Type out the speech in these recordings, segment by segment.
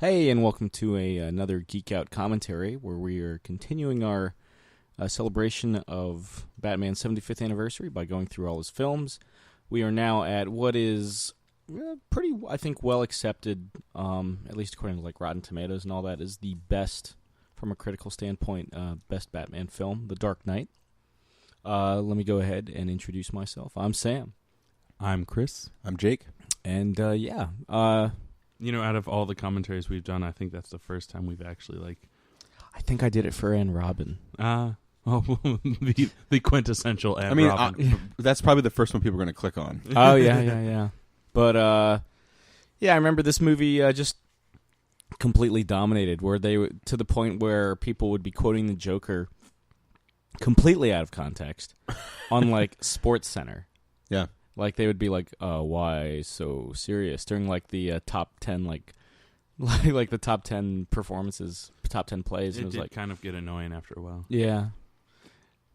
Hey, and welcome to another Geek Out commentary where we are continuing our celebration of Batman's 75th anniversary by going through all his films. We are now at what is pretty, I think, well accepted, at least according to like Rotten Tomatoes and all that, is the best, from a critical standpoint, best Batman film, The Dark Knight. Let me go ahead and introduce myself. I'm Sam. I'm Chris. I'm Jake. And You know, out of all the commentaries we've done, I think that's the first time we've actually I think I did it for Anne Robin. the quintessential Anne Robin. That's probably the first one people are going to click on. Oh, yeah. But, I remember this movie just completely dominated, where to the point where people would be quoting the Joker completely out of context on, like, Sports Center. Yeah. Like, they would be like, why so serious? During, like, the top 10, like the top 10 performances, top 10 plays. It was did like, kind of get annoying after a while. yeah.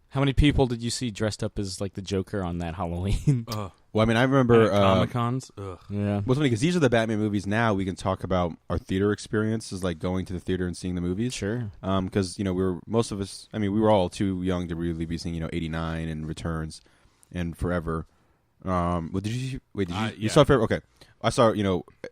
How many people did you see dressed up as, like, the Joker on that Halloween? Ugh. Well, I mean, I remember... Comic-Cons? Ugh. Yeah. What's funny, because these are the Batman movies now, we can talk about our theater experiences, like going to the theater and seeing the movies. Sure. Because, we were all too young to really be seeing, 89 and Returns and Forever. Did you saw Forever? Okay. I saw,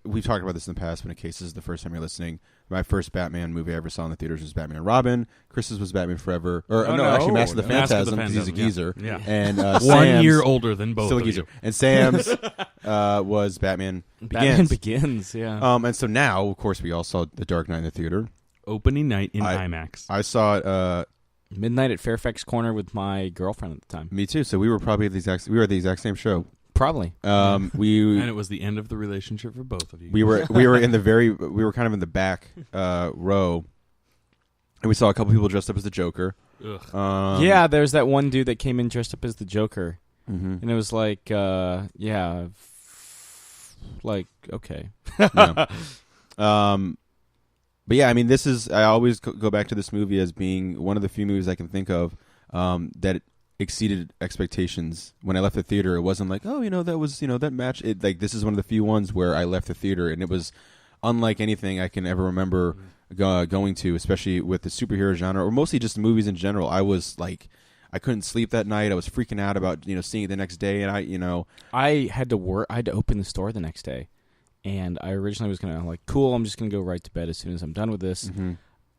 we've talked about this in the past, but in case this is the first time you're listening, my first Batman movie I ever saw in the theaters was Batman and Robin. Chris's was Batman Forever. Actually, Mask of the Phantasm, because he's a geezer. Yeah. And 1 year older than both still of a geezer. you. And Sam's was Batman Begins. Batman Begins, yeah. And so now, of course, we all saw The Dark Knight in the theater. Opening night in IMAX. I saw it... Midnight at Fairfax Corner with my girlfriend at the time. Me too. So we were probably at the exact same show. Probably. And it was the end of the relationship for both of you. We were kind of in the back row, and we saw a couple people dressed up as the Joker. Ugh. Yeah, there's that one dude that came in dressed up as the Joker, mm-hmm. and it was like, okay. Yeah. But yeah, I mean, I always go back to this movie as being one of the few movies I can think of that exceeded expectations. When I left the theater, it wasn't like, that was, that match. This is one of the few ones where I left the theater and it was unlike anything I can ever remember going to, especially with the superhero genre or mostly just movies in general. I was like, I couldn't sleep that night. I was freaking out about, seeing it the next day. And I had to work. I had to open the store the next day. And I originally was going to cool, I'm just going to go right to bed as soon as I'm done with this. Mm-hmm.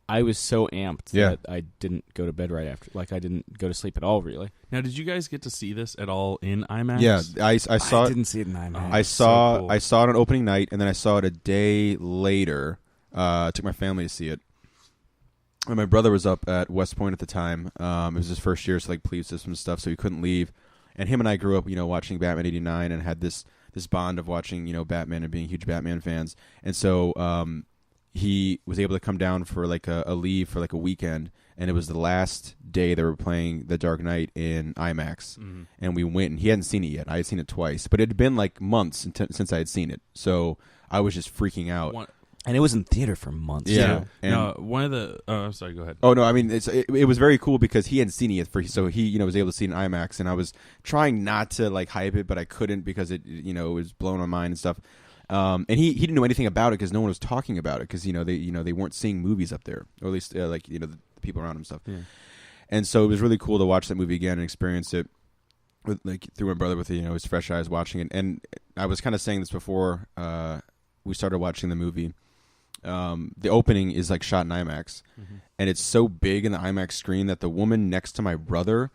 I was so amped that I didn't go to bed right after. I didn't go to sleep at all, really. Now, did you guys get to see this at all in IMAX? Yeah, I saw I it. didn't see it in IMAX. I saw it on opening night, and then I saw it a day later. I took my family to see it. And my brother was up at West Point at the time. It was his first year, so police system and stuff, so he couldn't leave. And him and I grew up, watching Batman '89 and had this bond of watching, Batman and being huge Batman fans. And so he was able to come down for a leave for a weekend, and it was the last day they were playing The Dark Knight in IMAX. Mm-hmm. And we went, and he hadn't seen it yet. I had seen it twice, but it had been months since I had seen it. So I was just freaking out. And it was in theater for months. Yeah. No, one of the... Oh, sorry, go ahead. Oh, no, I mean, it was very cool because he hadn't seen it yet, so he, was able to see it in IMAX, and I was trying not to, hype it, but I couldn't because it, it was blowing my mind and stuff. And he didn't know anything about it because no one was talking about it because, they weren't seeing movies up there, or at least, the people around him and stuff. Yeah. And so it was really cool to watch that movie again and experience it with, through my brother with, his fresh eyes watching it. And I was kind of saying this before we started watching the movie. The opening is shot in IMAX, mm-hmm. and it's so big in the IMAX screen that the woman next to my brother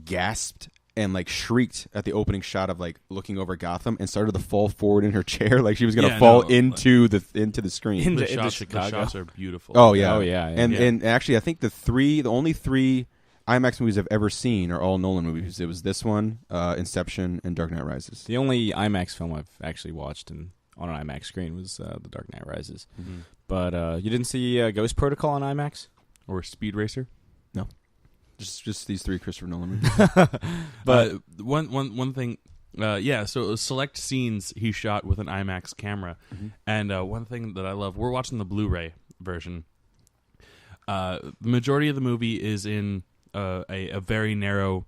gasped and shrieked at the opening shot of looking over Gotham and started to fall forward in her chair she was going to fall into the screen. The Chicago. shots are beautiful. Oh yeah, And actually, I think the only three IMAX movies I've ever seen are all Nolan movies. It was this one, Inception, and Dark Knight Rises. The only IMAX film I've actually watched on an IMAX screen was The Dark Knight Rises. Mm-hmm. But you didn't see Ghost Protocol on IMAX? Or Speed Racer? No. Just these three Christopher Nolan movies. But one thing, so select scenes he shot with an IMAX camera. Mm-hmm. And one thing that I love, we're watching the Blu-ray version. The majority of the movie is in a very narrow,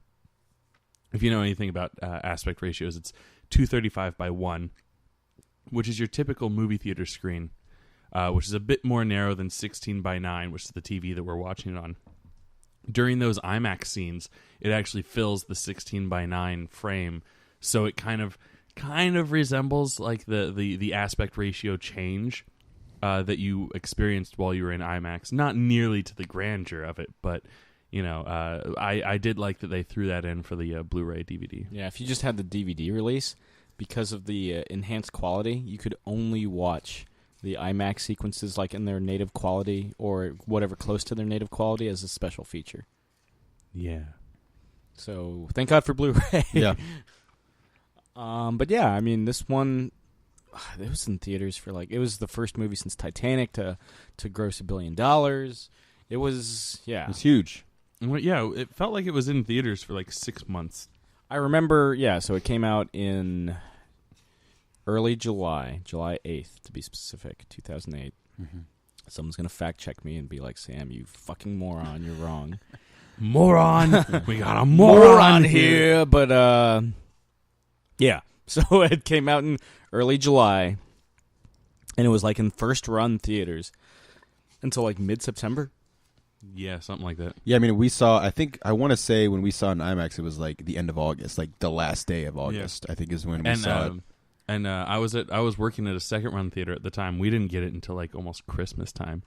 if you know anything about aspect ratios, it's 235 by 1. Which is your typical movie theater screen. which is a bit more narrow than 16:9, which is the TV that we're watching it on. During those IMAX scenes, it actually fills the 16:9 frame, so it kind of resembles like the aspect ratio change that you experienced while you were in IMAX. Not nearly to the grandeur of it, but I did like that they threw that in for the Blu-ray DVD. Yeah, if you just had the DVD release, because of the enhanced quality, you could only watch the IMAX sequences like in their native quality or whatever close to their native quality as a special feature. Yeah. So thank God for Blu-ray. Yeah. But yeah, I mean, this one, it was in theaters for it was the first movie since Titanic to gross $1 billion. It was, yeah. It's huge. Well, yeah, it felt like it was in theaters for 6 months. I remember, yeah, so it came out in early July 8th, to be specific, 2008. Mm-hmm. Someone's going to fact check me and be like, Sam, you fucking moron, you're wrong. Moron! We got a moron here! But, yeah. So it came out in early July, and it was in first run theaters until mid-September. Yeah, something like that. Yeah, I mean, I want to say when we saw it in IMAX, it was the end of August, the last day of August, I think is when we saw it. And I was working at a second run theater at the time. We didn't get it until almost Christmas time.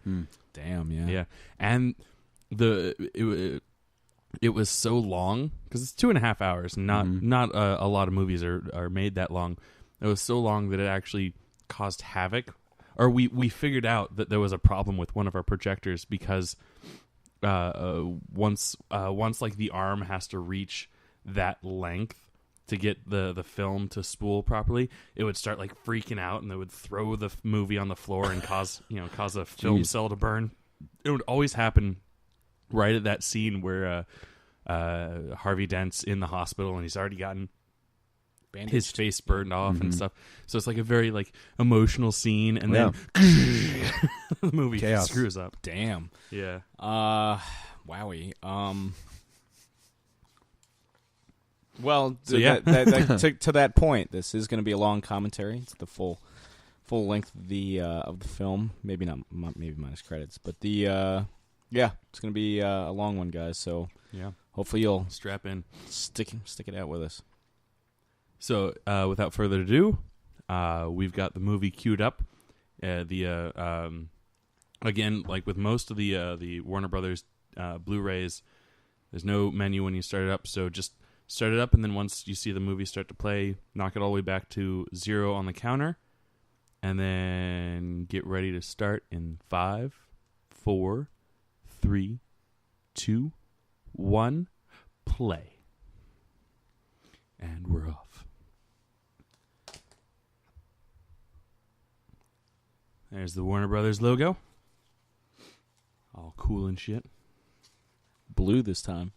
Damn, yeah. Yeah. And it was so long because it's 2.5 hours. Not a lot of movies are made that long. It was so long that it actually caused havoc. Or we figured out that there was a problem with one of our projectors because once the arm has to reach that length to get the film to spool properly, it would start freaking out, and they would throw the movie on the floor and cause a film cell to burn. It would always happen right at that scene where Harvey Dent's in the hospital and he's already gotten his face burned off and stuff. So it's a very emotional scene, and then the movie Chaos. screws up. Damn. Yeah. Wowie. Well, So, yeah. to that point, this is going to be a long commentary. It's the full length of the film. Maybe not, maybe minus credits, but it's going to be a long one, guys. So Yeah. hopefully you'll Strap in. stick it out with us. So, without further ado, we've got the movie queued up. Again, with most of the Warner Brothers Blu-rays, there's no menu when you start it up. So just start it up, and then once you see the movie start to play, knock it all the way back to 0 on the counter, and then get ready to start in 5, 4, 3, 2, 1, play. And we're off. There's the Warner Brothers logo. All cool and shit. Blue this time.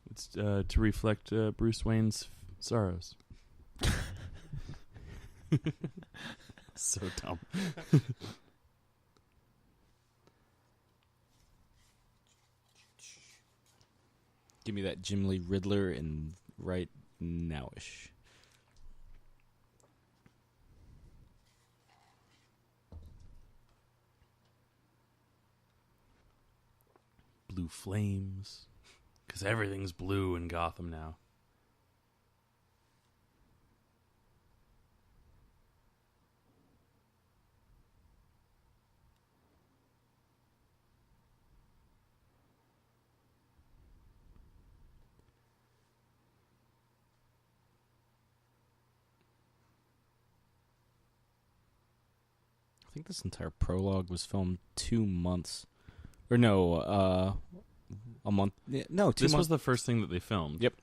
It's to reflect Bruce Wayne's sorrows. So dumb. Give me that Jim Lee Riddler and right nowish. Blue flames. Because everything's blue in Gotham now. I think this entire prologue was filmed 2 months. Or no, a month. No, 2 This months. was the first thing that they filmed. Yep.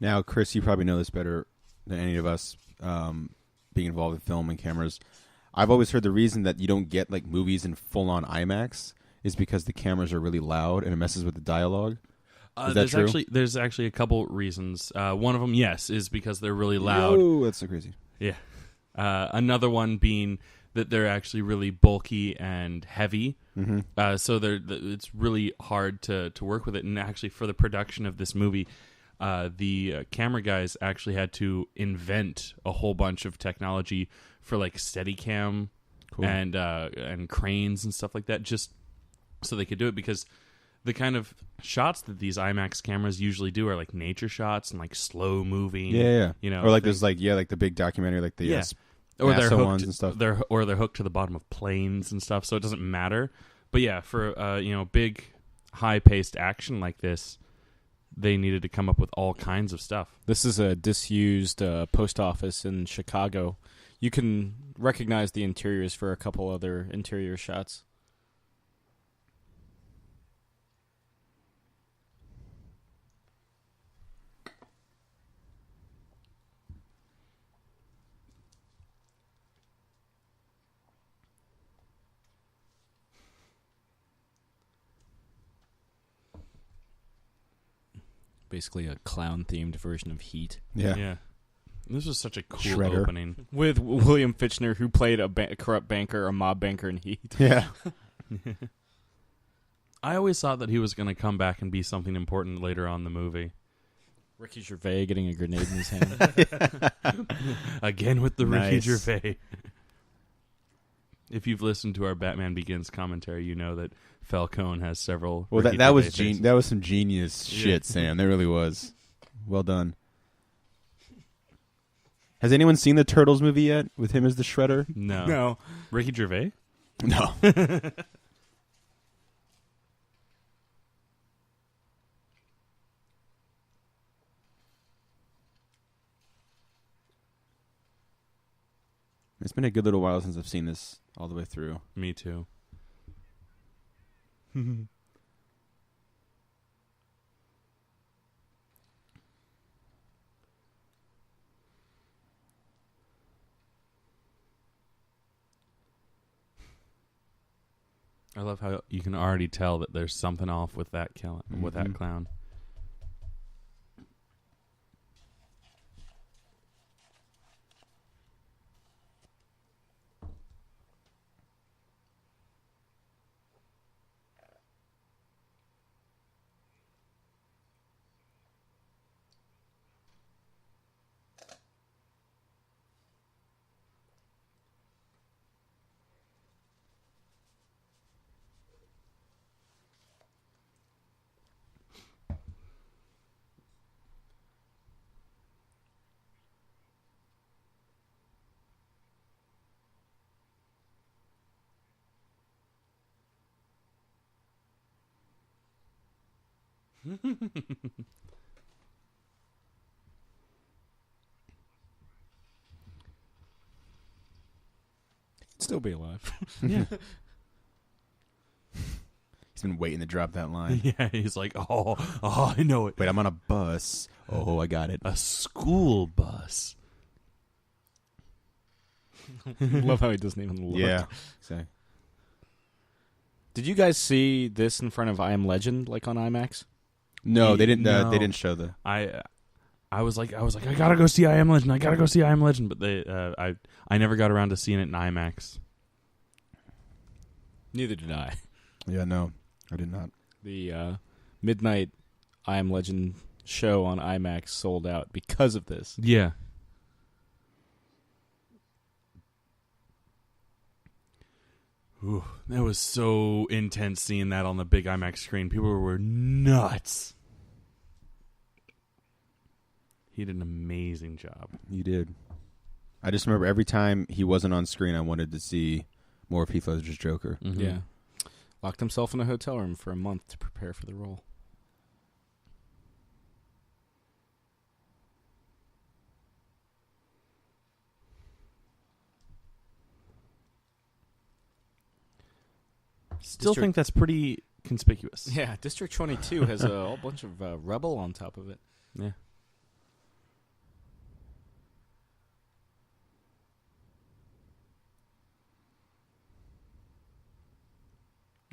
Now, Chris, you probably know this better than any of us, being involved in film and cameras. I've always heard the reason that you don't get movies in full-on IMAX is because the cameras are really loud and it messes with the dialogue. Is that true? There's actually a couple reasons. One of them, yes, is because they're really loud. Oh, that's so crazy. Yeah. Another one being that they're actually really bulky and heavy. Mm-hmm. So it's really hard to work with it. And actually, for the production of this movie, the camera guys actually had to invent a whole bunch of technology for like Steadicam and cranes and stuff like that, just so they could do it, because the kind of shots that these IMAX cameras usually do are like nature shots and like slow moving. Yeah. You know, or like there's like the big documentary, like the or they're hooked, ones and stuff. They're hooked to the bottom of planes and stuff, so it doesn't matter. But yeah, for big, high-paced action like this, they needed to come up with all kinds of stuff. This is a disused post office in Chicago. You can recognize the interiors for a couple other interior shots. Basically a clown-themed version of Heat. Yeah. This was such a cool Shredder. opening. With William Fichtner, who played a corrupt banker, a mob banker in Heat. Yeah. I always thought that he was going to come back and be something important later on in the movie. Ricky Gervais getting a grenade in his hand. Again with the Ricky Nice. Gervais. If you've listened to our Batman Begins commentary, you know that Falcone has several. Well, Ricky that was Gervais faces. that was some genius shit, Sam. That really was. Well done. Has anyone seen the Turtles movie yet with him as the Shredder? No. No. Ricky Gervais? No. It's been a good little while since I've seen this all the way through. Me too. I love how you can already tell that there's something off with that with that clown. Still be alive. Yeah. He's been waiting to drop that line. Yeah, he's like, oh, I know it. Wait, I'm on a bus. Oh, I got it. A school bus. Love how he doesn't even look. Yeah. Exactly. Did you guys see this in front of I Am Legend, like on IMAX? No, they didn't. No. They didn't show the. I was like, I gotta go see I Am Legend. I gotta go see I Am Legend. But I never got around to seeing it in IMAX. Neither did I. Yeah, no, I did not. The midnight I Am Legend show on IMAX sold out because of this. Yeah. Ooh, that was so intense seeing that on the big IMAX screen. People were nuts. He did an amazing job. You did. I just remember every time he wasn't on screen, I wanted to see more of Heath Ledger's Joker. Mm-hmm. Yeah. Locked himself in a hotel room for a month to prepare for the role. Still think that's pretty conspicuous. Yeah, District 22 has a whole bunch of rubble on top of it. Yeah.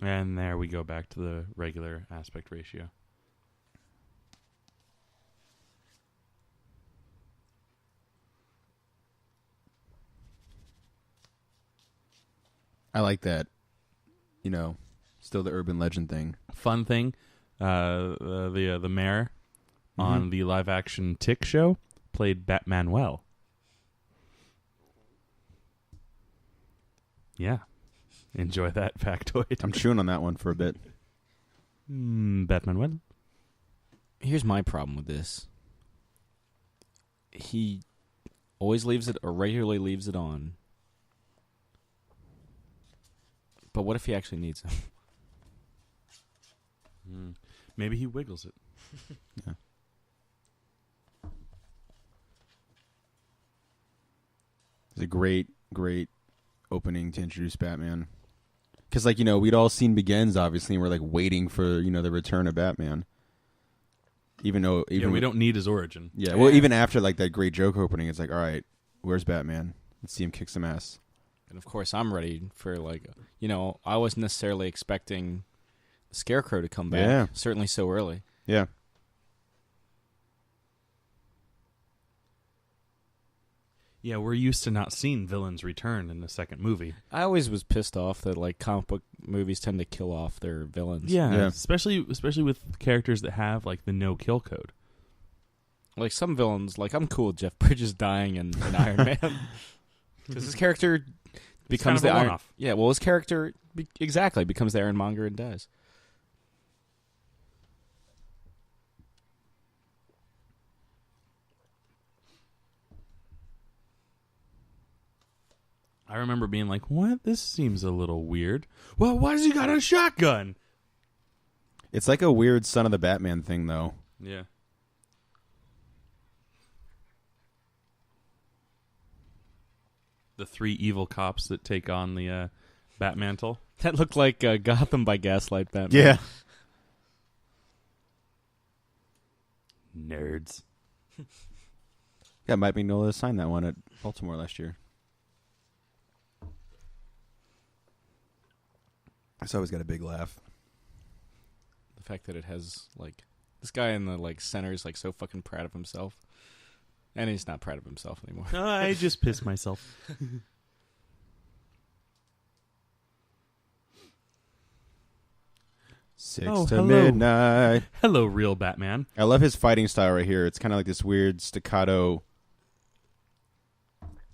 And there we go back to the regular aspect ratio. I like that. You know, still the urban legend thing. Fun thing, the mayor on the live-action Tick show played Batman well. Yeah. Enjoy that factoid. I'm chewing on that one for a bit. Batman well. Here's my problem with this. He always leaves it, or regularly leaves it on. But what if he actually needs him? Maybe he wiggles it. Yeah. It's a great opening to introduce Batman. Because, like, we'd all seen Begins, obviously, and we're, like, waiting for, the return of Batman. Even though... we don't need his origin. Yeah, well, even after, like, that great joke opening, it's like, all right, where's Batman? Let's see him kick some ass. And, of course, I'm ready for, like, I wasn't necessarily expecting Scarecrow to come back. Certainly so early. Yeah. Yeah, we're used to not seeing villains return in the second movie. I always was pissed off that, like, comic book movies tend to kill off their villains. Yeah. Especially with characters that have, like, the no-kill code. Like, some villains, like, I'm cool with Jeff Bridges dying in Iron Man. Because his character becomes kind of the a Iron... one-off. Yeah, well, his character, exactly, becomes the Ironmonger and dies. I remember being like, what? This seems a little weird. Well, why does he got a shotgun? It's like a weird Son of the Batman thing, though. Yeah. The three evil cops that take on the Batmantle. That looked like Gotham by Gaslight Batman. Yeah. Nerds. Yeah, Mike Mignola signed that one at Baltimore last year. It's always got a big laugh. The fact that it has, like, this guy in the, like, center is, like, so fucking proud of himself. And he's not proud of himself anymore. I just pissed myself. 6 Oh, to hello. midnight. Hello, real Batman. I love his fighting style right here. It's kind of like this weird staccato.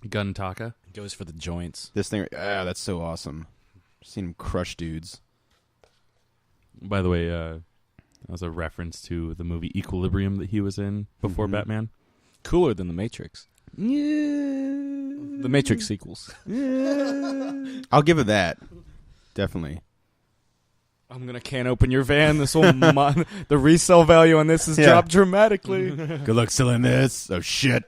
Gun Taka. Goes for the joints. This thing, that's so awesome. Seen him crush dudes. By the way, that was a reference to the movie Equilibrium that he was in before Batman. Cooler than The Matrix. Yeah. The Matrix sequels. Yeah. I'll give it that. Definitely. I'm going to can't open your van. This will the resale value on this has dropped dramatically. Good luck selling this. Oh, shit.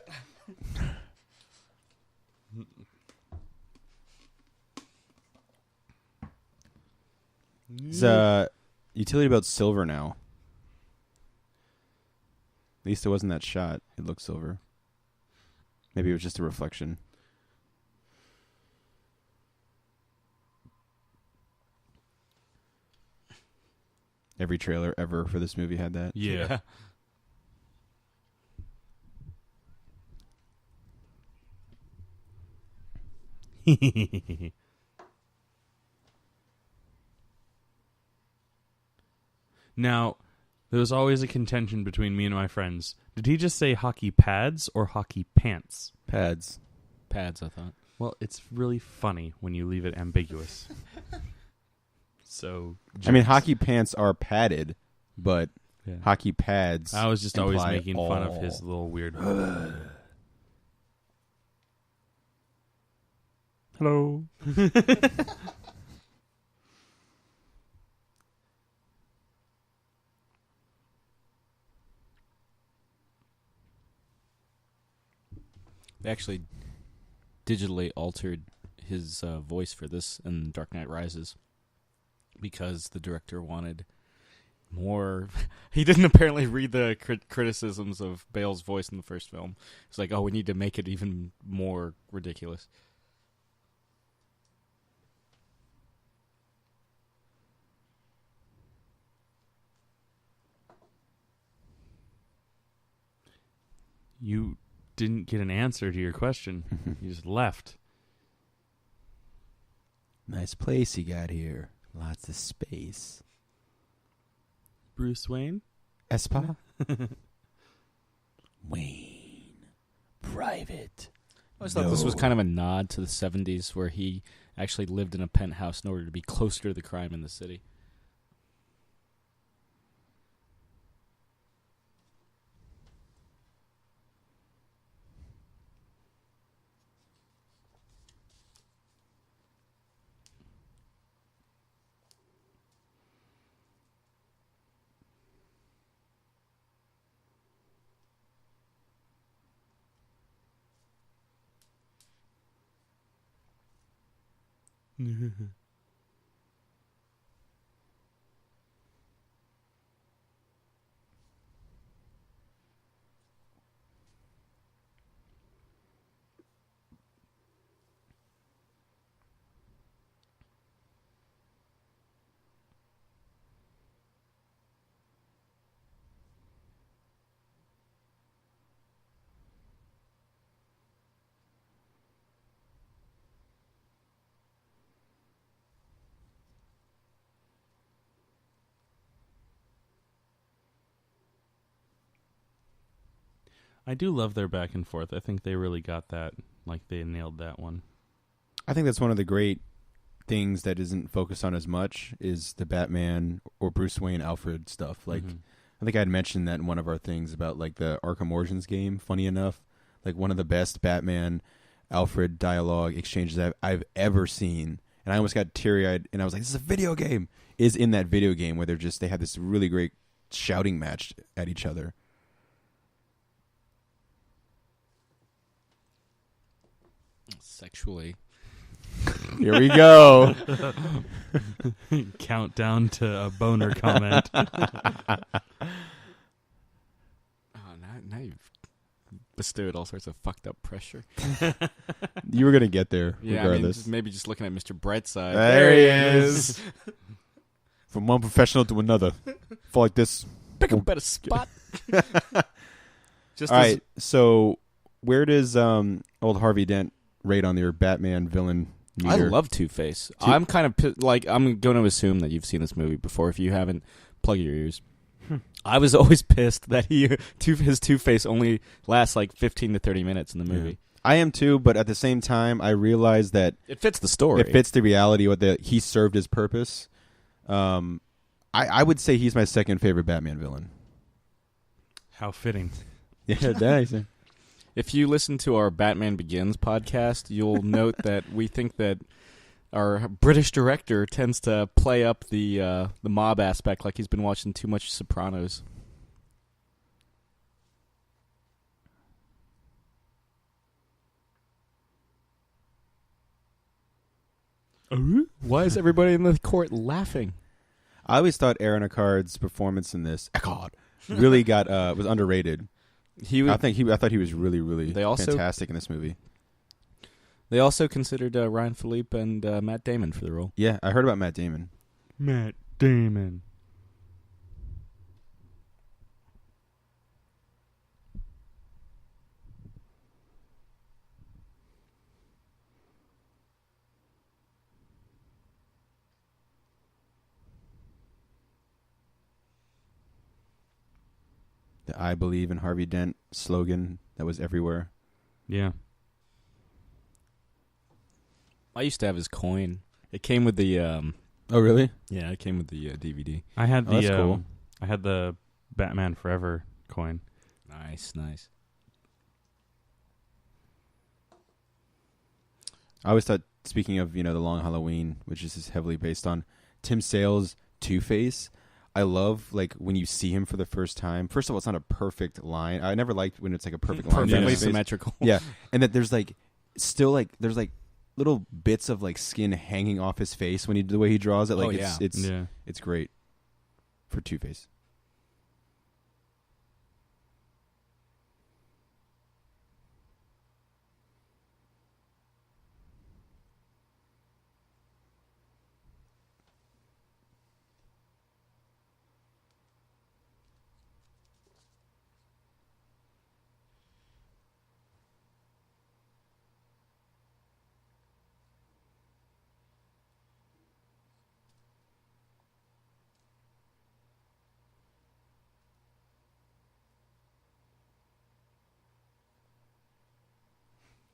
It's utility belt silver now. At least it wasn't that shot. It looked silver. Maybe it was just a reflection. Every trailer ever for this movie had that. Yeah. Now, there was always a contention between me and my friends. Did he just say hockey pads or hockey pants? Pads. Pads, I thought. Well, it's really funny when you leave it ambiguous. So, I mean, jokes. hockey pants are padded, but hockey pads. I was just always imply making fun of all. his little weird. Hello. They actually digitally altered his voice for this in Dark Knight Rises because the director wanted more. He didn't apparently read the criticisms of Bale's voice in the first film. It's like, oh, we need to make it even more ridiculous. You didn't get an answer to your question. You just left. Nice place you got here. Lots of space. Bruce Wayne? Espa? Wayne, private. I always thought this was kind of a nod to the 70s where he actually lived in a penthouse in order to be closer to the crime in the city. I do love their back and forth. I think they really got that. Like, they nailed that one. I think that's one of the great things that isn't focused on as much is the Batman or Bruce Wayne Alfred stuff. Like, I think I had mentioned that in one of our things about, like, the Arkham Origins game, funny enough. Like, one of the best Batman Alfred dialogue exchanges I've ever seen. And I almost got teary-eyed, and I was like, this is a video game, is in that video game where they have this really great shouting match at each other. Sexually. Here we go. Countdown to a boner comment. Oh, now you've bestowed all sorts of fucked up pressure. You were going to get there, Yeah, regardless. I mean, maybe just looking at Mr. Brightside. There he is. From one professional to another. Fall like this. Pick a better spot. Just all right, so where does old Harvey Dent rate on your Batman villain meter? I love Two-Face. I'm kind of I'm going to assume that you've seen this movie before. If you haven't, plug your ears. I was always pissed that his Two-Face only lasts like 15 to 30 minutes in the movie. I am too, but at the same time, I realize that it fits the story. It fits the reality. He served his purpose. I would say he's my second favorite Batman villain. How fitting. Yeah, nice. If you listen to our Batman Begins podcast, you'll note that we think that our British director tends to play up the mob aspect like he's been watching too much Sopranos. Why is everybody in the court laughing? I always thought Aaron Eckhardt's performance in this really was underrated. I thought he was really, really fantastic in this movie. They also considered Ryan Philippe and Matt Damon for the role. Yeah, I heard about Matt Damon. Matt Damon. The I believe in Harvey Dent slogan that was everywhere. Yeah. I used to have his coin. It came with the Oh, really? Yeah, it came with the DVD. I had that's cool. I had the Batman Forever coin. Nice. I always thought, speaking of, The Long Halloween, which is heavily based on Tim Sale's Two-Face, I love, like, when you see him for the first time. First of all, it's not a perfect line. I never liked when it's like a perfect line. Perfectly symmetrical. Yeah, and that there's like still like there's like little bits of like skin hanging off his face when the way he draws it. Like it's great for Two-Face.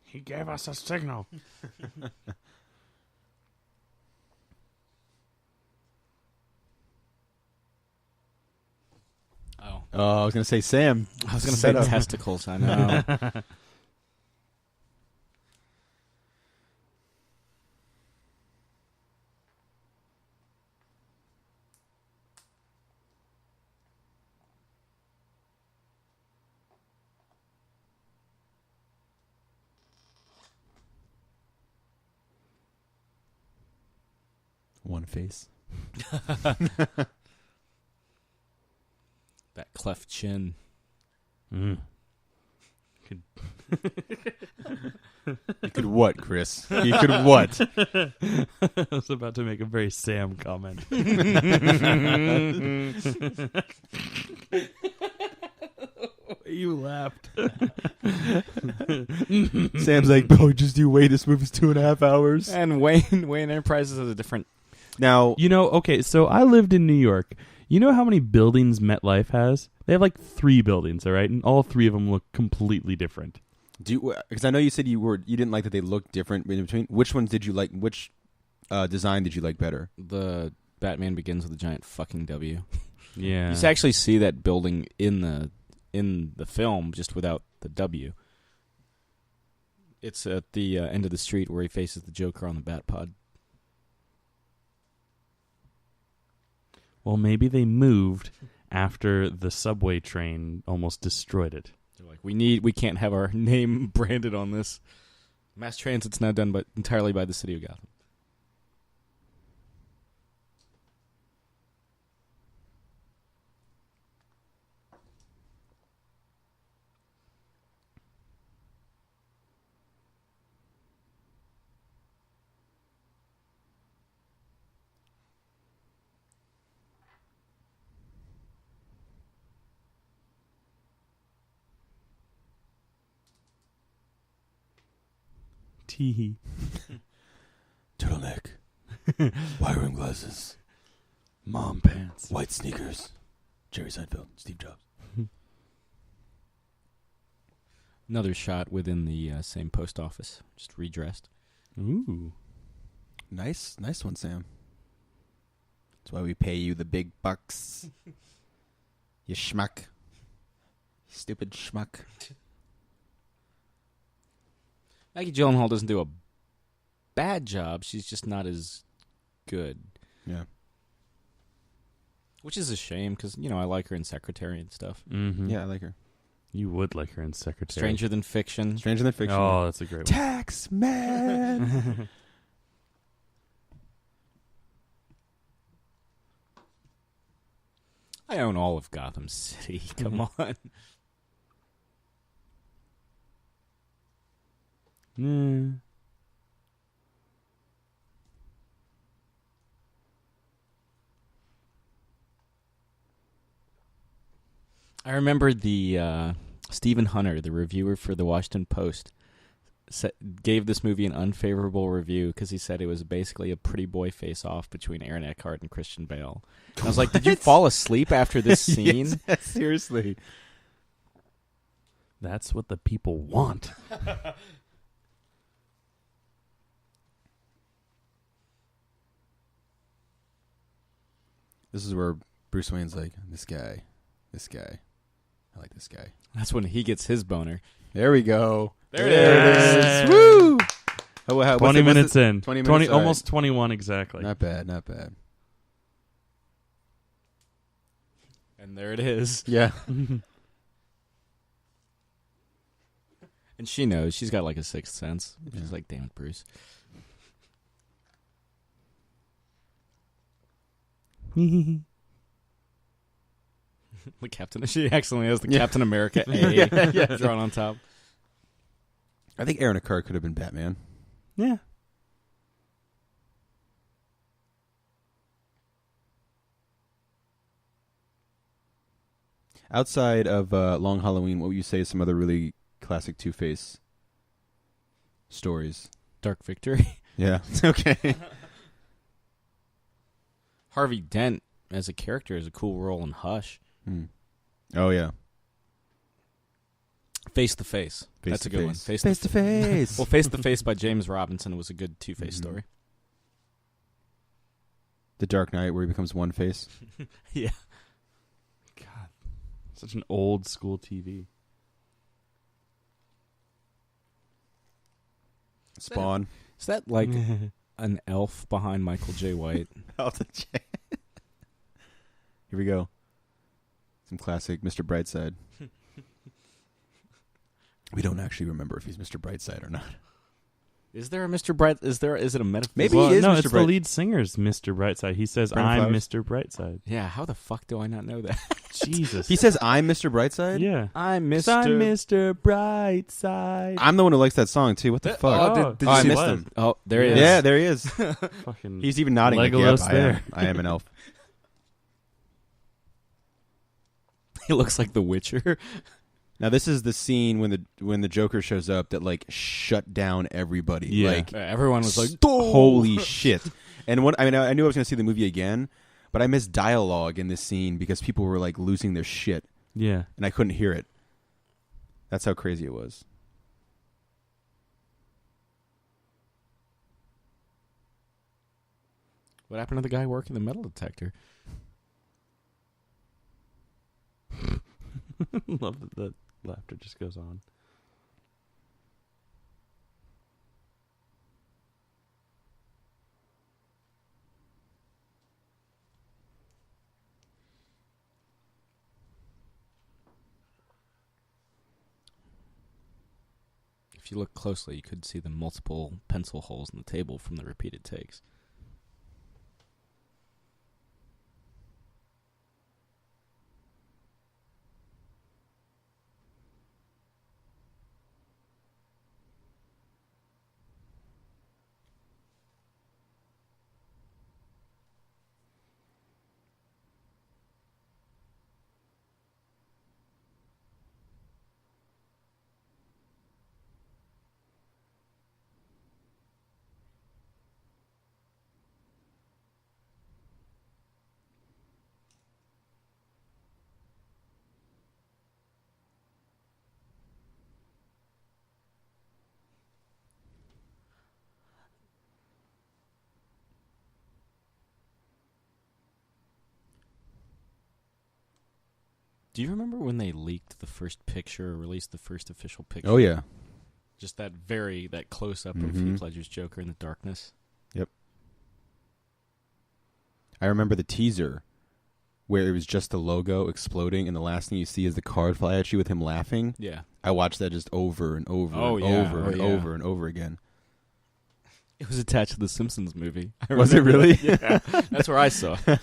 He gave us a signal. Oh, I was gonna say Sam. I was going to say testicles. I know. One face. That cleft chin. You could what, Chris? You could what? I was about to make a very Sam comment. You laughed. Sam's like, bro, just you wait. This movie's 2.5 hours. And Wayne Enterprises has a different... Now, You know, okay, so I lived in New York. You know how many buildings MetLife has? They have like 3 buildings, all right? And all 3 of them look completely different. because I know you said you didn't like that they looked different in between. Which ones did you like? Which design did you like better? The Batman Begins with a giant fucking W. Yeah. You actually see that building in the film, just without the W. It's at the end of the street where he faces the Joker on the Batpod. Well, maybe they moved after the subway train almost destroyed it. They're like, we can't have our name branded on this. Mass transit's now done entirely by the city of Gotham. Tee. Turtleneck, wire rim glasses, Mom pants. white sneakers. Jerry Seinfeld, Steve Jobs. Another shot within the same post office, just redressed. Ooh. Nice one, Sam. That's why we pay you the big bucks. You schmuck. Stupid schmuck. Maggie Gyllenhaal doesn't do a bad job. She's just not as good. Yeah. Which is a shame because, I like her in Secretary and stuff. Mm-hmm. Yeah, I like her. You would like her in Secretary. Stranger Than Fiction. Stranger Than Fiction. Oh, that's a great one. Tax Man. I own all of Gotham City. Come on. Mm. I remember the Stephen Hunter, the reviewer for the Washington Post, gave this movie an unfavorable review because he said it was basically a pretty boy face-off between Aaron Eckhart and Christian Bale. And I was like, did you fall asleep after this scene? Yes, seriously. That's what the people want. This is where Bruce Wayne's like, this guy. I like this guy. That's when he gets his boner. There we go. There it is. Woo! Oh, 20 minutes in. 20 minutes. All almost 21 exactly. right. Not bad. And there it is. Yeah. And she knows. She's got like a sixth sense. She's like, damn it, Bruce. The Captain. She accidentally has the Captain America A drawn on top. I think Aaron Eckhart could have been Batman. Yeah. Outside of Long Halloween, what would you say is some other really classic Two-Face stories? Dark Victory. Yeah. Okay. Harvey Dent as a character is a cool role in Hush. Oh, yeah. Face to Face. That's a good one. Face to Face. Well, Face to Face by James Robinson was a good Two-Face story. The Dark Knight, where he becomes One Face. Yeah. God, such an old school TV. Spawn. Is that like an elf behind Michael J. White? Elton J. Here we go. Some classic Mr. Brightside. We don't actually remember if he's Mr. Brightside or not. Is there a Mr. Bright? Is it a metaphor? Maybe Well, he is no, Mr. it's the lead singer's Mr. Brightside. He says, Brent "I'm Flowers? Mr. Brightside." Yeah. How the fuck do I not know that? Jesus. He says, I'm Mr. Brightside? yeah. I'm 'Cause I'm Mr. Brightside. I'm the one who likes that song, too. What the fuck? did Oh, I you missed see- him. Oh, there he is. Yeah, there he is. Fucking He's even nodding. Like, Legolas yep, there. I am an elf. He looks like The Witcher. Now, this is the scene when the Joker shows up that, like, shut down everybody. Yeah. Like, Everyone was like, holy shit. And I knew I was going to see the movie again, but I missed dialogue in this scene because people were, like, losing their shit. Yeah. And I couldn't hear it. That's how crazy it was. What happened to the guy working the metal detector? Love that the laughter just goes on. If you look closely, you could see the multiple pencil holes in the table from the repeated takes. Do you remember when they leaked the first picture or released the first official picture? Oh, yeah. Just that close-up of Mhm. Heath Ledger's Joker in the darkness. Yep. I remember the teaser where it was just the logo exploding, and the last thing you see is the card fly at you with him laughing. Yeah. I watched that just over and over Oh, and yeah. over Oh, and yeah. over and over again. It was attached to the Simpsons movie. I Was it remember really? that. Yeah. That's where I saw it.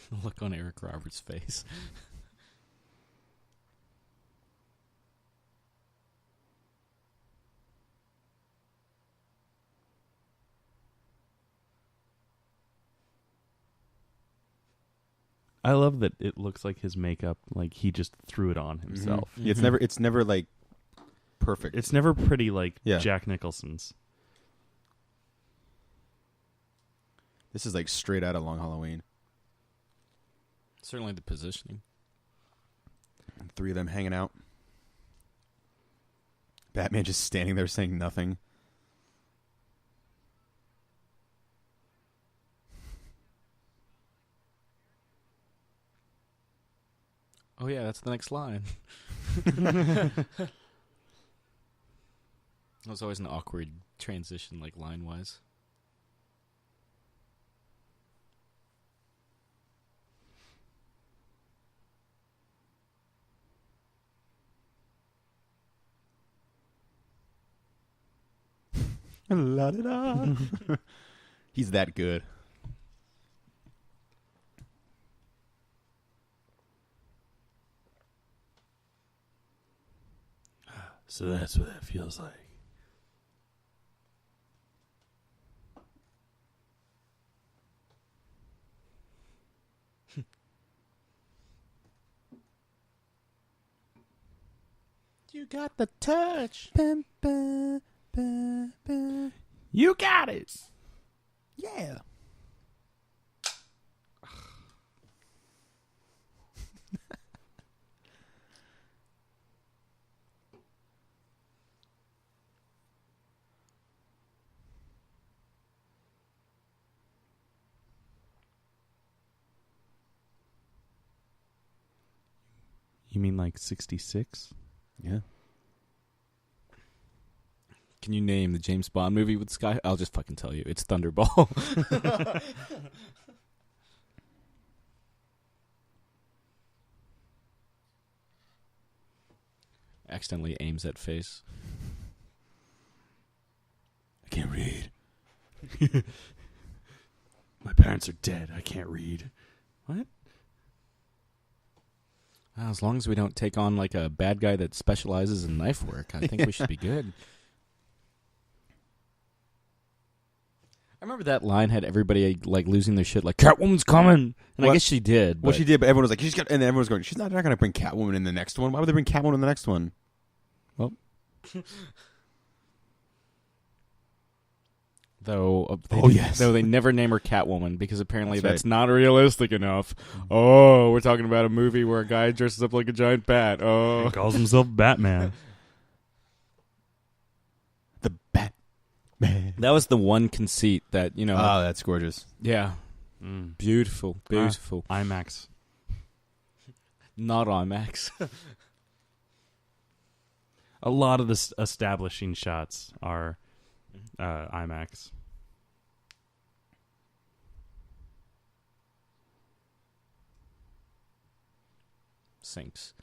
The look on Eric Roberts' face. I love that it looks like his makeup, like he just threw it on himself. Mhm. Yeah, it's never like perfect. It's never pretty like Yeah. Jack Nicholson's. This is like straight out of Long Halloween. Certainly the positioning. Three of them hanging out. Batman just standing there saying nothing. Oh, yeah, that's the next line. It was always an awkward transition, like line-wise. La da da. He's that good. So that's what that feels like. You got the touch. You got it. Yeah. You mean like 66? Yeah. Can you name the James Bond movie with Sky? I'll just fucking tell you. It's Thunderball. Accidentally aims at face. I can't read. My parents are dead. I can't read. What? As long as we don't take on like a bad guy that specializes in knife work, I think we should be good. I remember that line had everybody like losing their shit, like Catwoman's coming, and I guess she did. Well, she did, but everyone was like, "She's got," and then everyone was going, "She's not going to bring Catwoman in the next one. Why would they bring Catwoman in the next one?" Well, though, yes, though they never name her Catwoman because apparently that's right. not realistic enough. Oh, we're talking about a movie where a guy dresses up like a giant bat. Oh, He calls himself Batman. the Batman. That was the one conceit that Oh, that's gorgeous. Yeah, beautiful, beautiful. IMAX. Not IMAX. A lot of the establishing shots are IMAX. Sinks.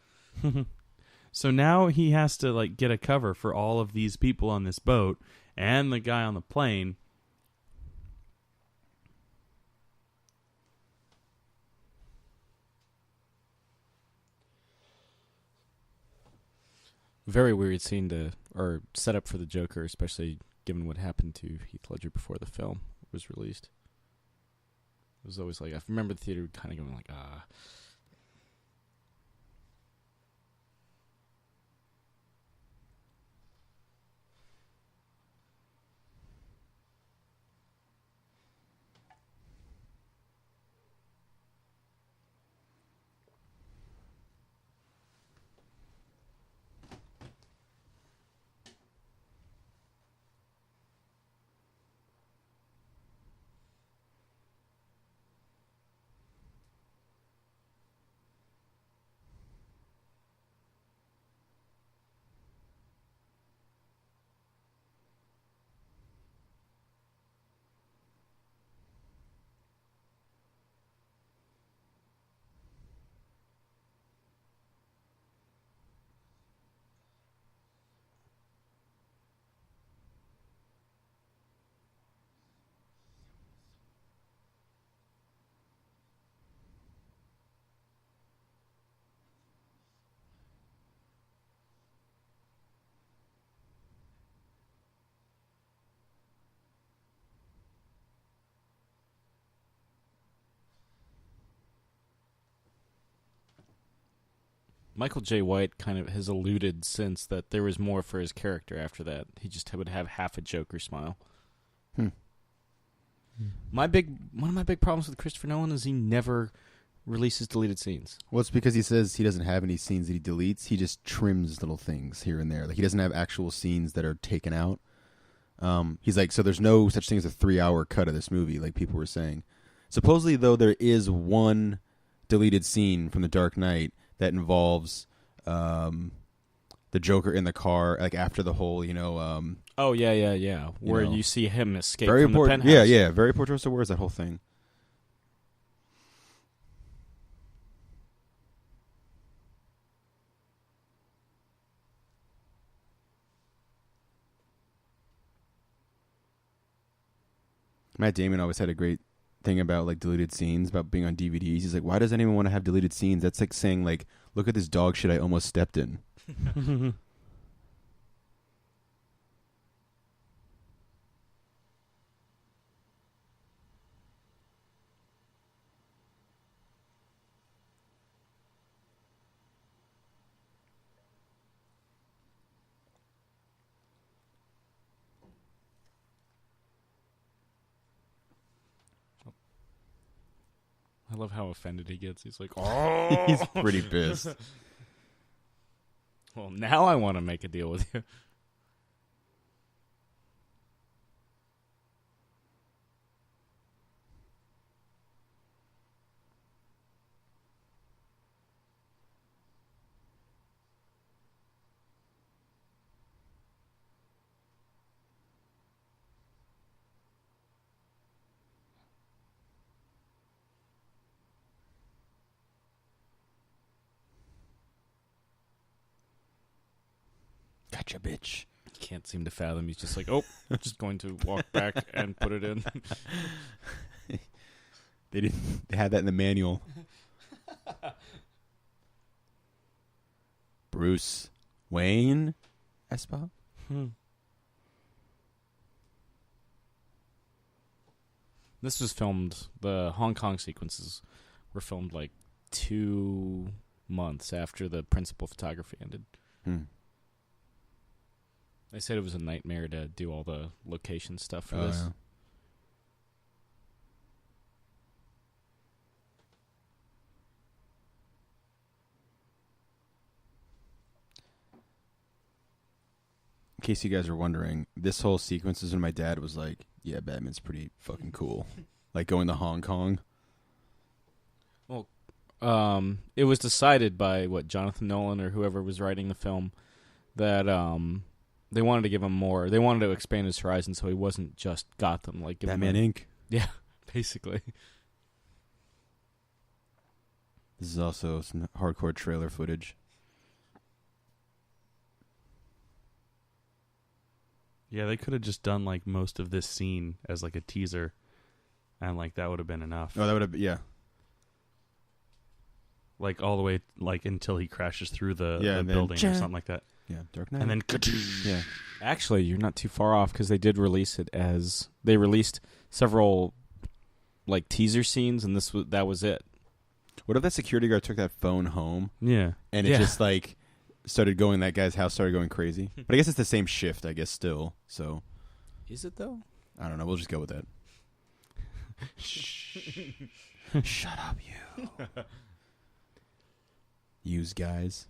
So now he has to like get a cover for all of these people on this boat and the guy on the plane. Very weird scene or set up for the Joker, especially given what happened to Heath Ledger before the film was released. It was always like, I remember the theater kind of going like, Michael J. White kind of has alluded since that there was more for his character after that. He just would have half a Joker smile. One of my big problems with Christopher Nolan is he never releases deleted scenes. Well, it's because he says he doesn't have any scenes that he deletes. He just trims little things here and there. Like he doesn't have actual scenes that are taken out. He's like, so there's no such thing as a 3-hour cut of this movie, like people were saying. Supposedly, though, there is one deleted scene from The Dark Knight that involves the Joker in the car, like after the whole, Oh yeah. Where know, you see him escape very from the poor, penthouse. yeah, very poor choice of words. That whole thing. Matt Damon always had a great thing about like deleted scenes, about being on DVDs. He's like, why does anyone want to have deleted scenes? That's like saying like, look at this dog shit I almost stepped in. I love how offended he gets. He's like, oh. He's pretty pissed. Well, now I want to make a deal with you. Gotcha, bitch. Can't seem to fathom. He's just like, oh, I'm just going to walk back and put it in. They had that in the manual. Bruce Wayne Espa? This was filmed, the Hong Kong sequences were filmed like 2 months after the principal photography ended. They said it was a nightmare to do all the location stuff for this. Yeah. In case you guys are wondering, this whole sequence is when my dad was like, yeah, Batman's pretty fucking cool. Like going to Hong Kong. It was decided by, Jonathan Nolan or whoever was writing the film that they wanted to give him more. They wanted to expand his horizon so he wasn't just Gotham. Like Batman Inc. Yeah, basically. This is also some hardcore trailer footage. Yeah, they could have just done like most of this scene as like a teaser, and like that would have been enough. Oh, that would have been, yeah. Like all the way like until he crashes through the building or something like that. Yeah, Dark Knight. And then yeah. Actually, you're not too far off because they did release it as they released several like teaser scenes, and that was it. What if that security guard took that phone home? Yeah, and it just like started going. That guy's house started going crazy. But I guess it's the same shift. I guess still. So is it though? I don't know. We'll just go with that. Shut up, you. Use guys.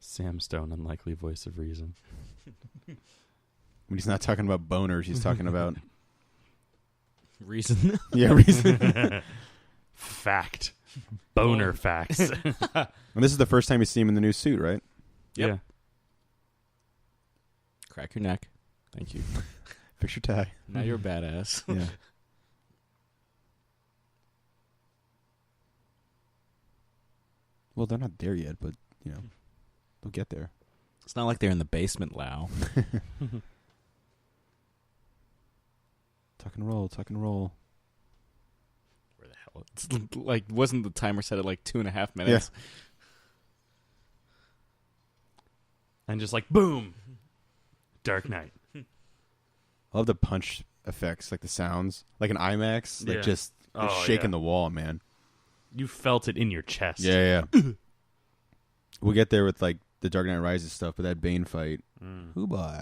Sam Stone, unlikely voice of reason. When he's not talking about boners, he's talking about reason. Yeah, reason. Fact. Boner facts. And this is the first time you see him in the new suit, right? Yep. Yeah. Crack your neck. Thank you. Fix your tie. Now you're a badass. Yeah. Well, they're not there yet, but they'll get there. It's not like they're in the basement, Lau. Tuck and roll, tuck and roll. Where the hell? It's like, wasn't the timer set at like 2.5 minutes? Yeah. And just like boom, Dark Knight. I love the punch effects, like the sounds, like an IMAX, like just shaking the wall, man. You felt it in your chest. Yeah. We'll get there with like the Dark Knight Rises stuff, but that Bane fight, who boy?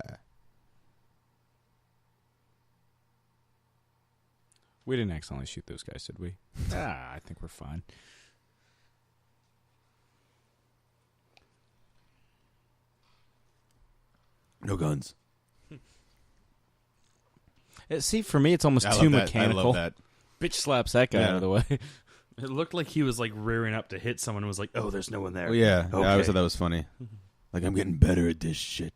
We didn't accidentally shoot those guys, did we? I think we're fine. No guns. See, for me, it's almost I too love that. mechanical. I love that. Bitch slaps that guy out of the way. It looked like he was like rearing up to hit someone and was like, oh, there's no one there. Oh, yeah. Okay. I always thought that was funny. Like, I'm getting better at this shit.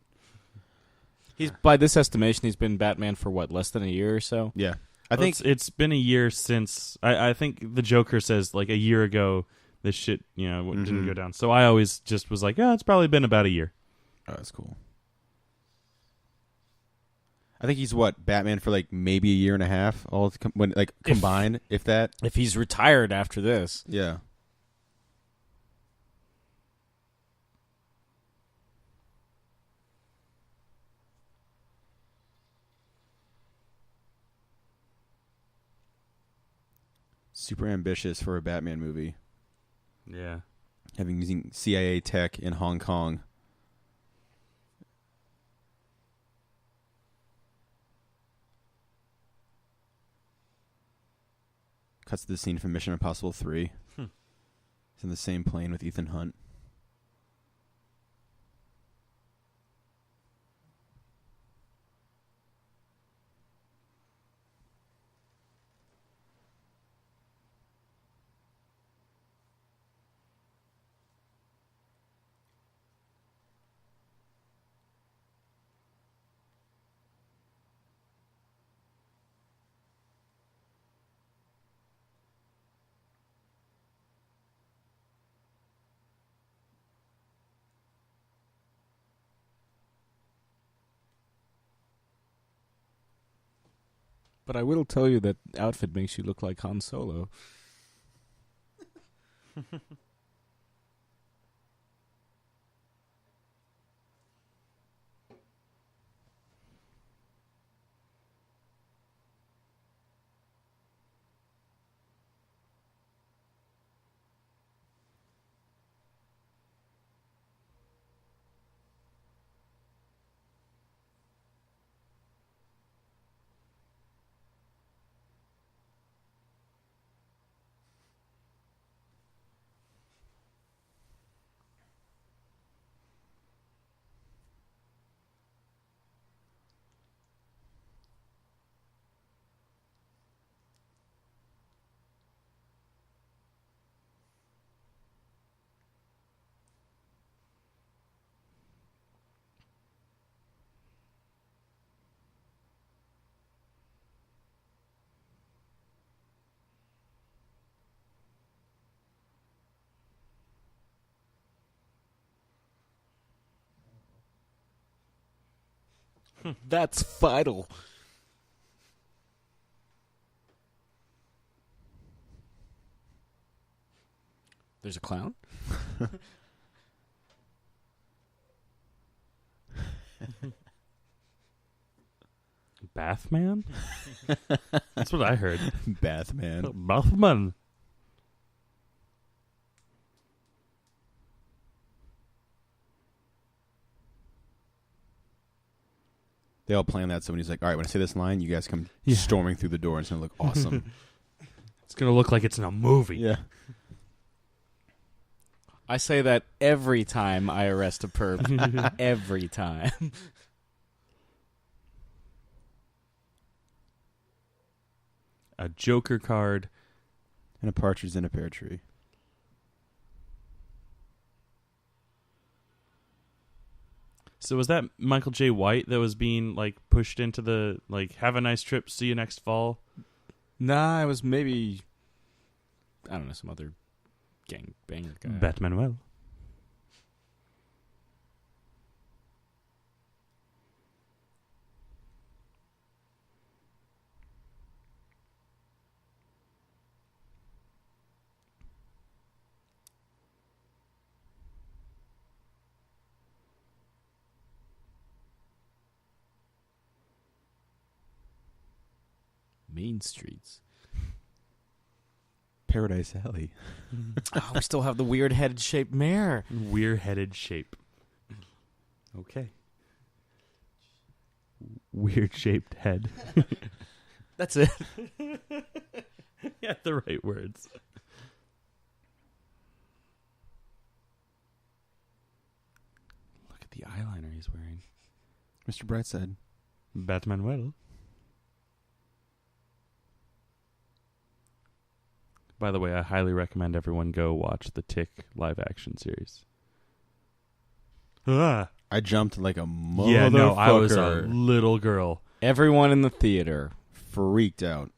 He's by this estimation, he's been Batman for what, less than a year or so? Yeah. I think it's been a year since I think the Joker says like a year ago this shit didn't go down. So I always just was like, it's probably been about a year. Oh, that's cool. I think he's Batman for like maybe a year and a half, all combined, if that. If he's retired after this. Yeah. Super ambitious for a Batman movie. Yeah. Using CIA tech in Hong Kong. Cuts to the scene from Mission Impossible 3. He's in the same plane with Ethan Hunt. But I will tell you that outfit makes you look like Han Solo. That's vital. There's a clown? Bathman? That's what I heard. Bathman. Bathman. They all plan that, so when he's like, all right, when I say this line, you guys come storming through the door, and it's going to look awesome. It's going to look like it's in a movie. Yeah. I say that every time I arrest a perp. Every time. A Joker card. And a partridge in a pear tree. So was that Michael J. White that was being like pushed into the have a nice trip, see you next fall? Nah, it was maybe I don't know, some other gang banger guy. Batmanuel. Main Streets. Paradise Alley. Oh, we still have the weird-headed shaped mare. Weird-headed shape. Okay. Weird-shaped head. That's it. Yeah, the right words. Look at the eyeliner he's wearing. Mr. Brightside. Batmanuel. By the way, I highly recommend everyone go watch the Tick live-action series. Ah. I jumped like a motherfucker. Yeah, no, I was a little girl. Everyone in the theater freaked out.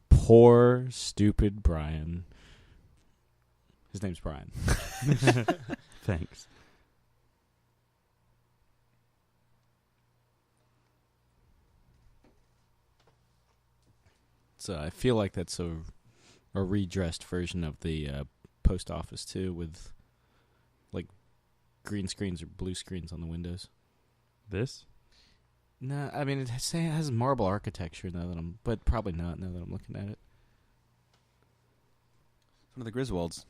Poor, stupid Brian. His name's Brian. Thanks. So I feel like that's a redressed version of the post office too, with like green screens or blue screens on the windows. This? No, I mean it has marble architecture now that but probably not now that I'm looking at it. It's one of the Griswolds.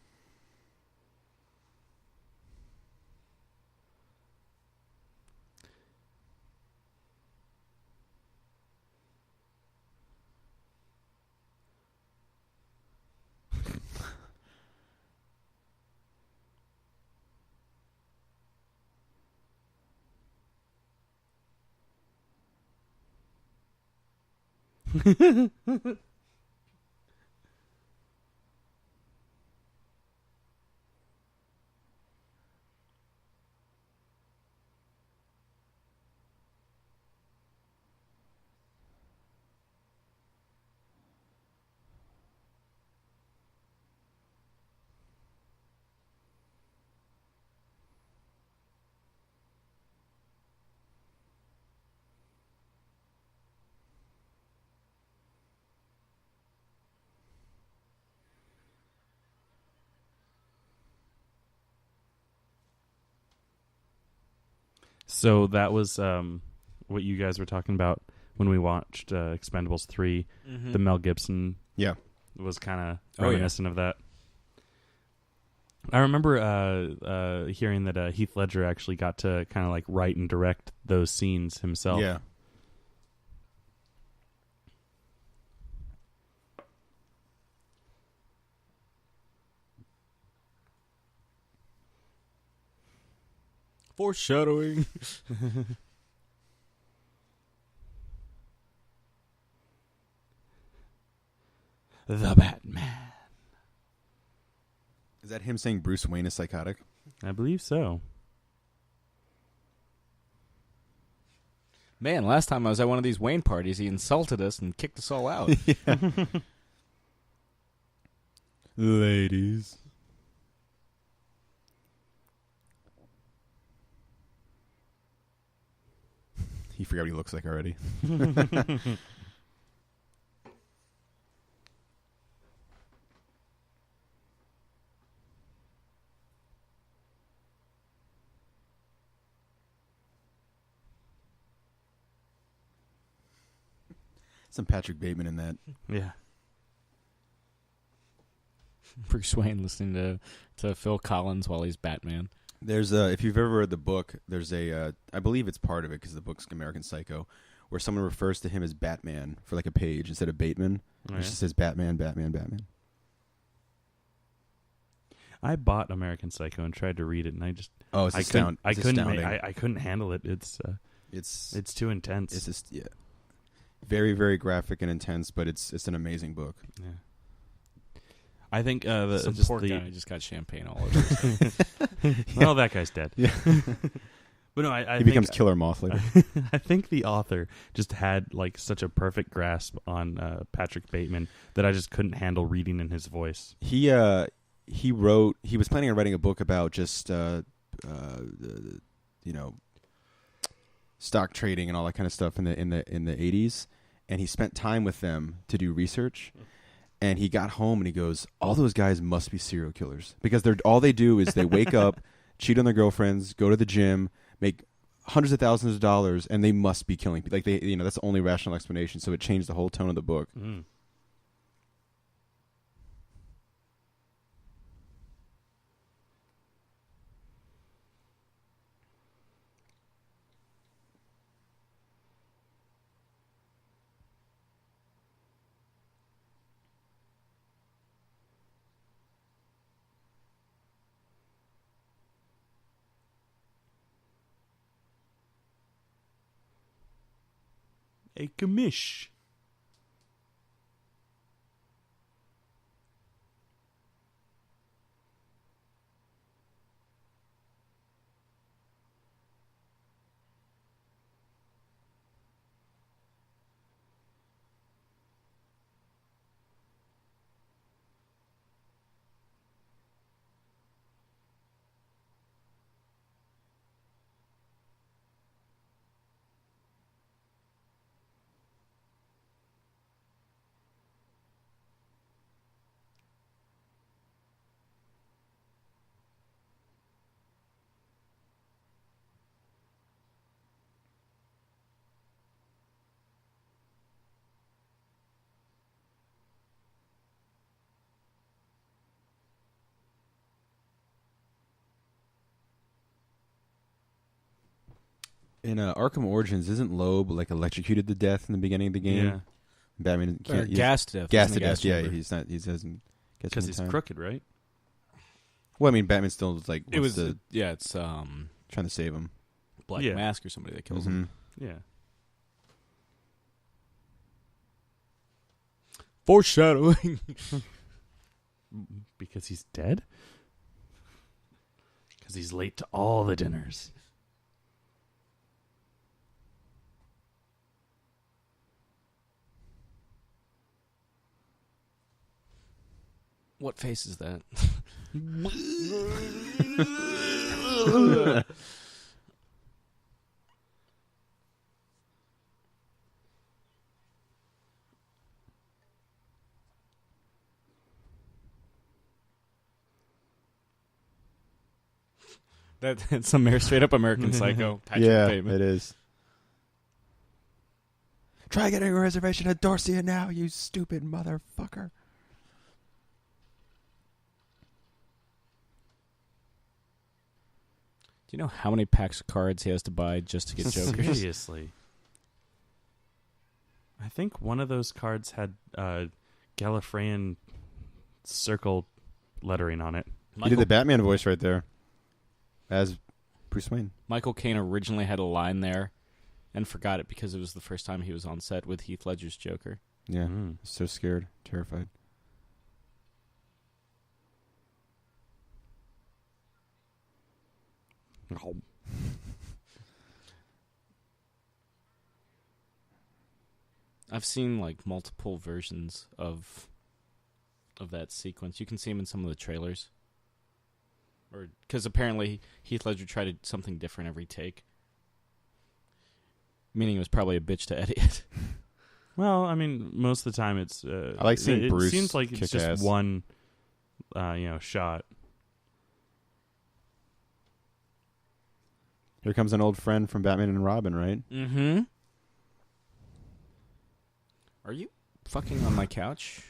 So that was what you guys were talking about when we watched Expendables 3. Mm-hmm. The Mel Gibson Yeah. was kind of Oh, yeah. reminiscent of that. I remember hearing that Heath Ledger actually got to kind of like write and direct those scenes himself. Yeah. Foreshadowing. The Batman. Is that him saying Bruce Wayne is psychotic? I believe so. Man, last time I was at one of these Wayne parties, he insulted us and kicked us all out. Ladies. He forgot what he looks like already. Some Patrick Bateman in that. Yeah. Bruce Wayne listening to Phil Collins while he's Batman. There's if you've ever read the book, there's I believe it's part of it because the book's American Psycho, where someone refers to him as Batman for like a page instead of Bateman. Oh, It yeah? just says Batman, Batman, Batman. I bought American Psycho and tried to read it, and I just Oh, it's astounding. I couldn't handle it. It's too intense. It's just very, very graphic and intense, but it's an amazing book. Yeah. I think Some just poor the guy just got champagne all over his well, that guy's dead. Yeah. But no, I He think, becomes Killer Moth later. I think the author just had like such a perfect grasp on Patrick Bateman that I just couldn't handle reading in his voice. He was planning on writing a book about just stock trading and all that kind of stuff in the 80s, and he spent time with them to do research. And he got home and he goes, all those guys must be serial killers because all they do is they wake up, cheat on their girlfriends, go to the gym, make hundreds of thousands of dollars, and they must be killing people. Like that's the only rational explanation. So it changed the whole tone of the book. Mm. A commish. In Arkham Origins, isn't Loeb like electrocuted to death in the beginning of the game? Yeah. Batman can't. Gas to death. Gas in to the death. Yeah, chamber. he's not. He doesn't. Because he's crooked, right? Well, I mean, Batman still like. It was. trying It's to save him. Black Yeah. Mask or somebody that kills him. Yeah. Foreshadowing. Because he's dead? Because he's late to all the dinners. What face is that? That's some straight up American Psycho. Patrick Bateman. it is. Try getting a reservation at Dorsia now, you stupid motherfucker. Do you know how many packs of cards he has to buy just to get Jokers? Seriously. I think one of those cards had Gallifreyan circle lettering on it. He did the Batman voice right there. As Bruce Wayne. Michael Caine originally had a line there and forgot it because it was the first time he was on set with Heath Ledger's Joker. Yeah. So scared. Terrified. Oh. I've seen like multiple versions of that sequence. You can see him in some of the trailers. Or because apparently Heath Ledger tried something different every take. Meaning it was probably a bitch to edit. Well, I mean, most of the time it's... I like seeing Bruce It seems like it's kick just ass. one, shot. Here comes an old friend from Batman and Robin, right? Mm-hmm. Are you fucking on my couch?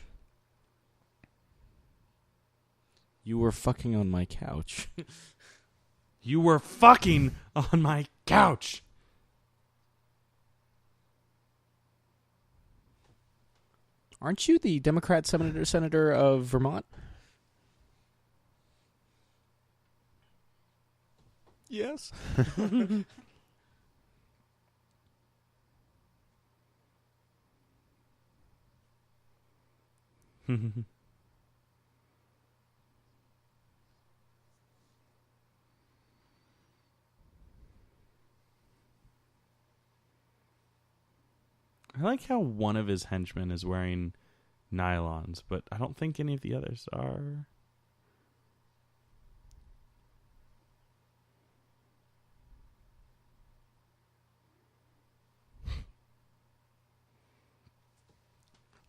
You were fucking on my couch. You were fucking on my couch. Aren't you the Democrat senator of Vermont? Yes. I like how one of his henchmen is wearing nylons, but I don't think any of the others are.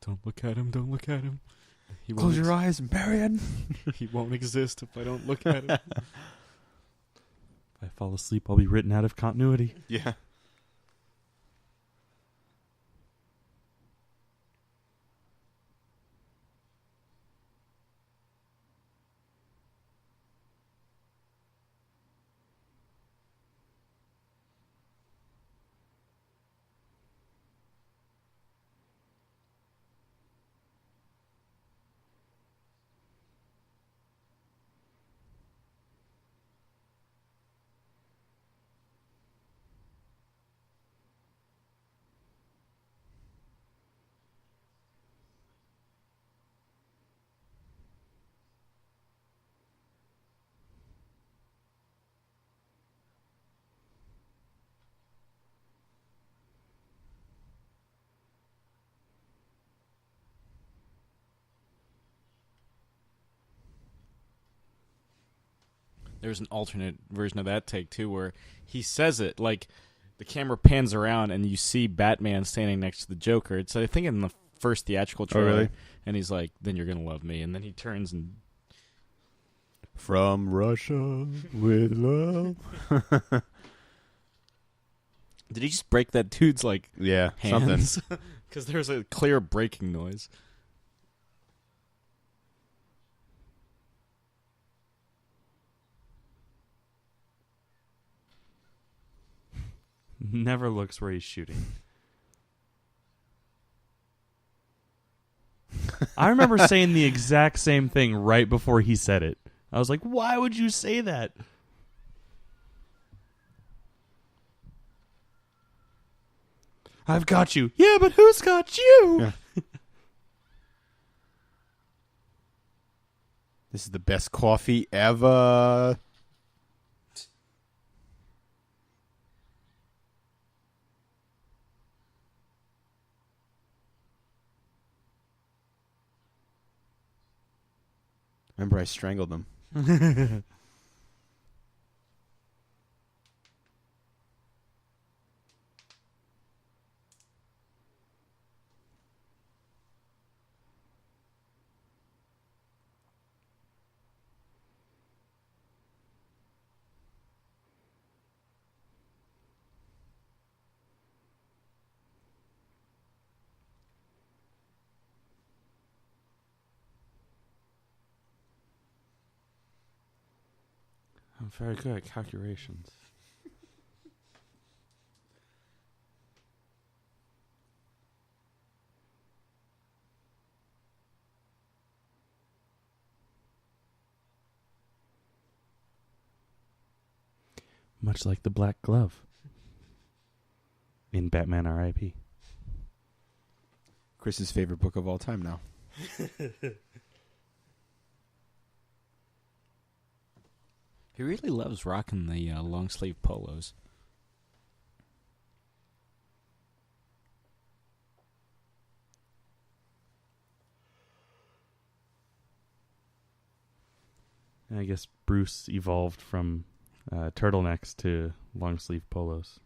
Don't look at him. Don't look at him. He Close your eyes, Marion. He won't exist if I don't look at him. If I fall asleep, I'll be written out of continuity. Yeah. There's an alternate version of that take, too, where he says it, like, the camera pans around and you see Batman standing next to the Joker. It's, I think, in the first theatrical trailer. really? And he's like, then you're going to love me. And then he turns and... From Russia with love. Did he just break that dude's, like, Yeah, hands? something. Because there's a clear breaking noise. Never looks where he's shooting. I remember saying the exact same thing right before he said it. I was like, why would you say that? I've got you. Yeah, but who's got you? Yeah. This is the best coffee ever. Remember, I strangled them. I'm very good at calculations. Much like the Black Glove in Batman R.I.P. Chris's favorite book of all time now. He really loves rocking the long sleeve polos. And I guess Bruce evolved from turtlenecks to long sleeve polos.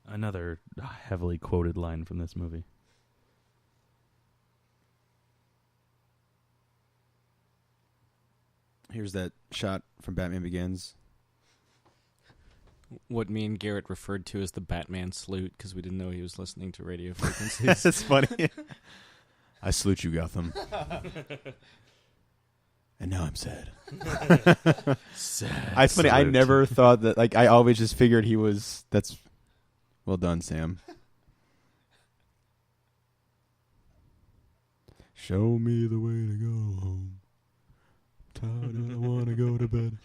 Another heavily quoted line from this movie. Here's that shot from Batman Begins. What me and Garrett referred to as the Batman salute because we didn't know he was listening to radio frequencies. That's funny. I salute you, Gotham. And now I'm sad. Sad. It's funny. I never thought that. Like, I always just figured he was. That's well done, Sam. Show me the way to go home. Tired and I want to go to bed.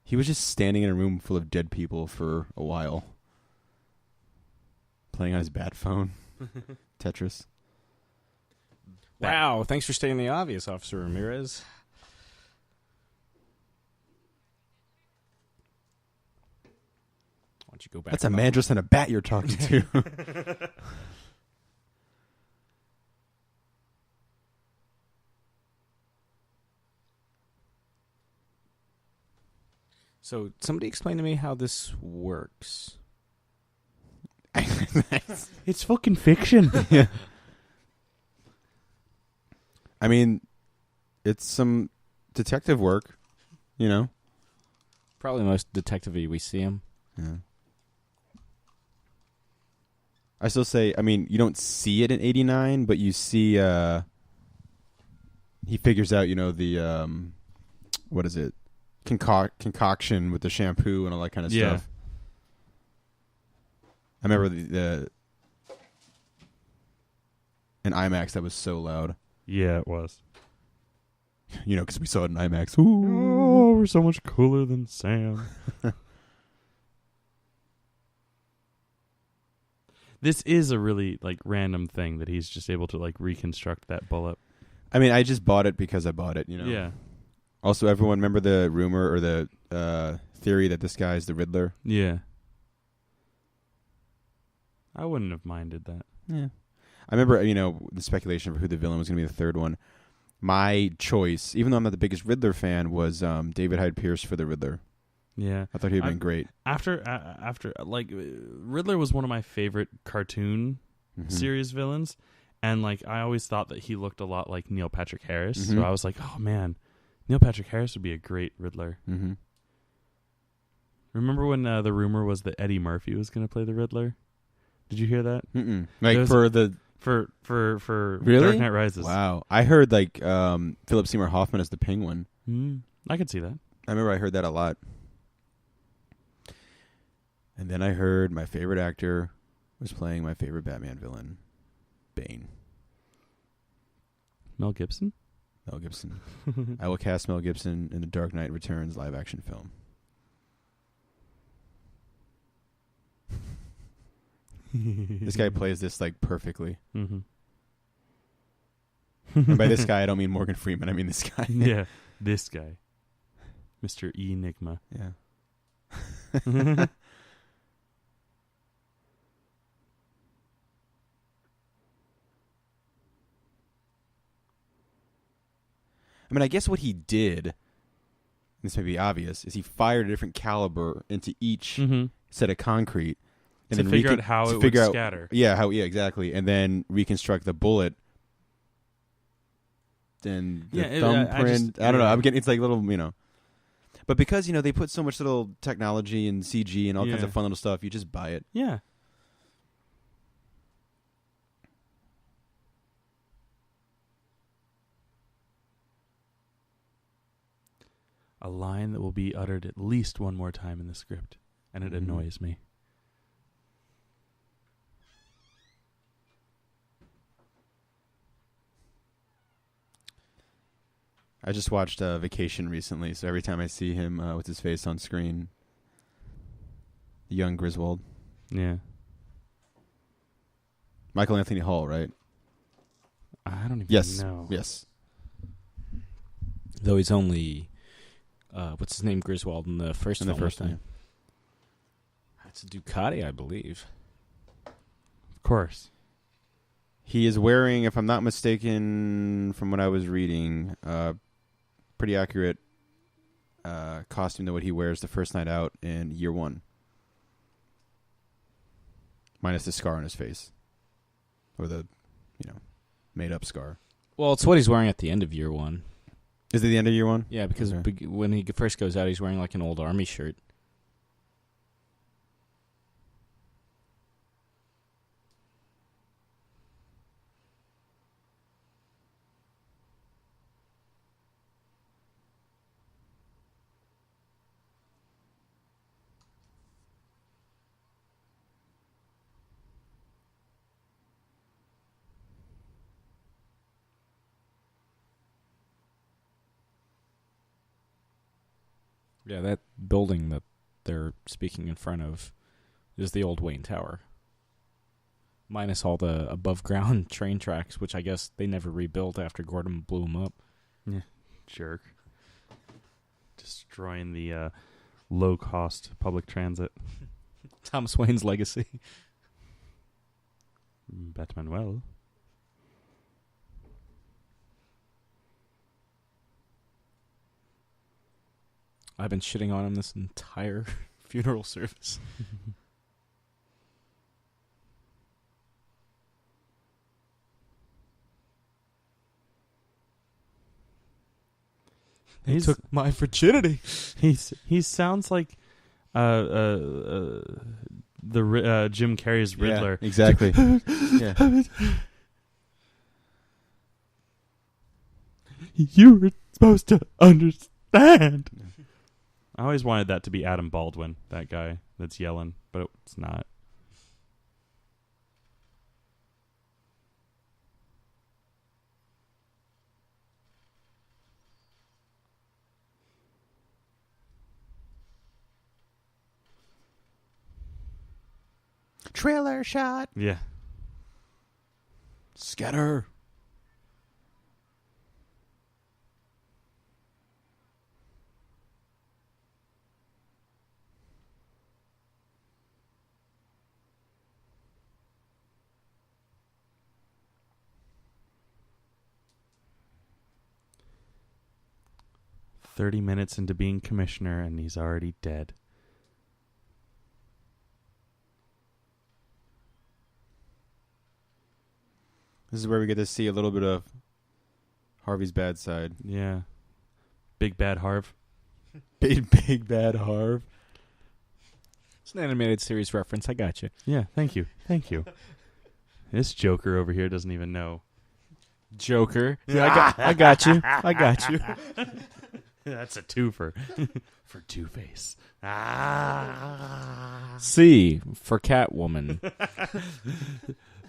He was just standing in a room full of dead people for a while, playing on his bat phone. Tetris. Wow, thanks for stating the obvious, Officer Ramirez. Why don't you go back? That's a man dressed in a bat you're talking to. So, somebody explain to me how this works. It's fucking fiction. Yeah. I mean, it's some detective work, you know? Probably the most detective-y we see him. Yeah. I still say, I mean, you don't see it in 89, but you see, he figures out, you know, the, what is it? Concoction with the shampoo and all that kind of stuff. I remember the in IMAX that was so loud. Yeah, it was. You know, because we saw it in IMAX. Ooh. Oh, we're so much cooler than Sam. This is a really like random thing that he's just able to like reconstruct that bullet. I mean, I just bought it because I bought it, you know? Yeah. Also, everyone remember the rumor or the theory that this guy is the Riddler? Yeah. I wouldn't have minded that. Yeah. I remember, you know, the speculation for who the villain was going to be the third one. my choice, even though I'm not the biggest Riddler fan, was David Hyde Pierce for the Riddler. Yeah, I thought he'd been great. After like Riddler was one of my favorite cartoon series villains, and like I always thought that he looked a lot like Neil Patrick Harris. So I was like, oh man, Neil Patrick Harris would be a great Riddler. Remember when the rumor was that Eddie Murphy was going to play the Riddler? Did you hear that? Like for really? Dark Knight Rises. Wow, I heard like Philip Seymour Hoffman as the Penguin. I could see that. I remember I heard that a lot. And then I heard my favorite actor was playing my favorite Batman villain, Bane. Mel Gibson? Mel Gibson. I will cast Mel Gibson in the Dark Knight Returns live-action film. This guy plays this like perfectly. And by this guy, I don't mean Morgan Freeman. I mean this guy. Yeah, this guy. Mr. Enigma. Yeah. I mean, I guess what he did, this may be obvious, is he fired a different caliber into each set of concrete. And to then figure out how it would scatter. Yeah, exactly. And then reconstruct the bullet. And the thumbprint. I don't know. I'm getting, it's like little, But because, they put so much little technology and CG and all kinds of fun little stuff, you just buy it. Yeah. A line that will be uttered at least one more time in the script, and it annoys me. I just watched Vacation recently, so every time I see him with his face on screen, the young Griswold. Yeah. Michael Anthony Hall, right? I don't even know. Yes. Though he's only... what's his name? Griswold in the first film. Time. It's a Ducati, I believe. Of course. He is wearing, if I'm not mistaken, from what I was reading, pretty accurate costume to what he wears the first night out in Year One. Minus the scar on his face. Or the, made-up scar. Well, it's what he's wearing at the end of Year One. Is it the end of Year One? Yeah, because when he first goes out, he's wearing like an old army shirt. Yeah, that building that they're speaking in front of is the old Wayne Tower. Minus all the above-ground train tracks, which I guess they never rebuilt after Gordon blew them up. Yeah, jerk. Destroying the low-cost public transit. Thomas Wayne's legacy. Batmanuel. I've been shitting on him this entire funeral service. He took my virginity. He sounds like the Jim Carrey's Riddler. Yeah, exactly. Yeah. You were supposed to understand. I always wanted that to be Adam Baldwin, that guy that's yelling, but it's not. Trailer shot. Yeah. Scatter. 30 minutes into being commissioner, and he's already dead. This is where we get to see a little bit of Harvey's bad side. Yeah. Big bad Harv. Big bad Harv. It's an animated series reference. I got you. Yeah, thank you. Thank you. This Joker over here doesn't even know. Joker. Yeah, I got you. I got you. That's a twofer. For Two-Face. C for Catwoman.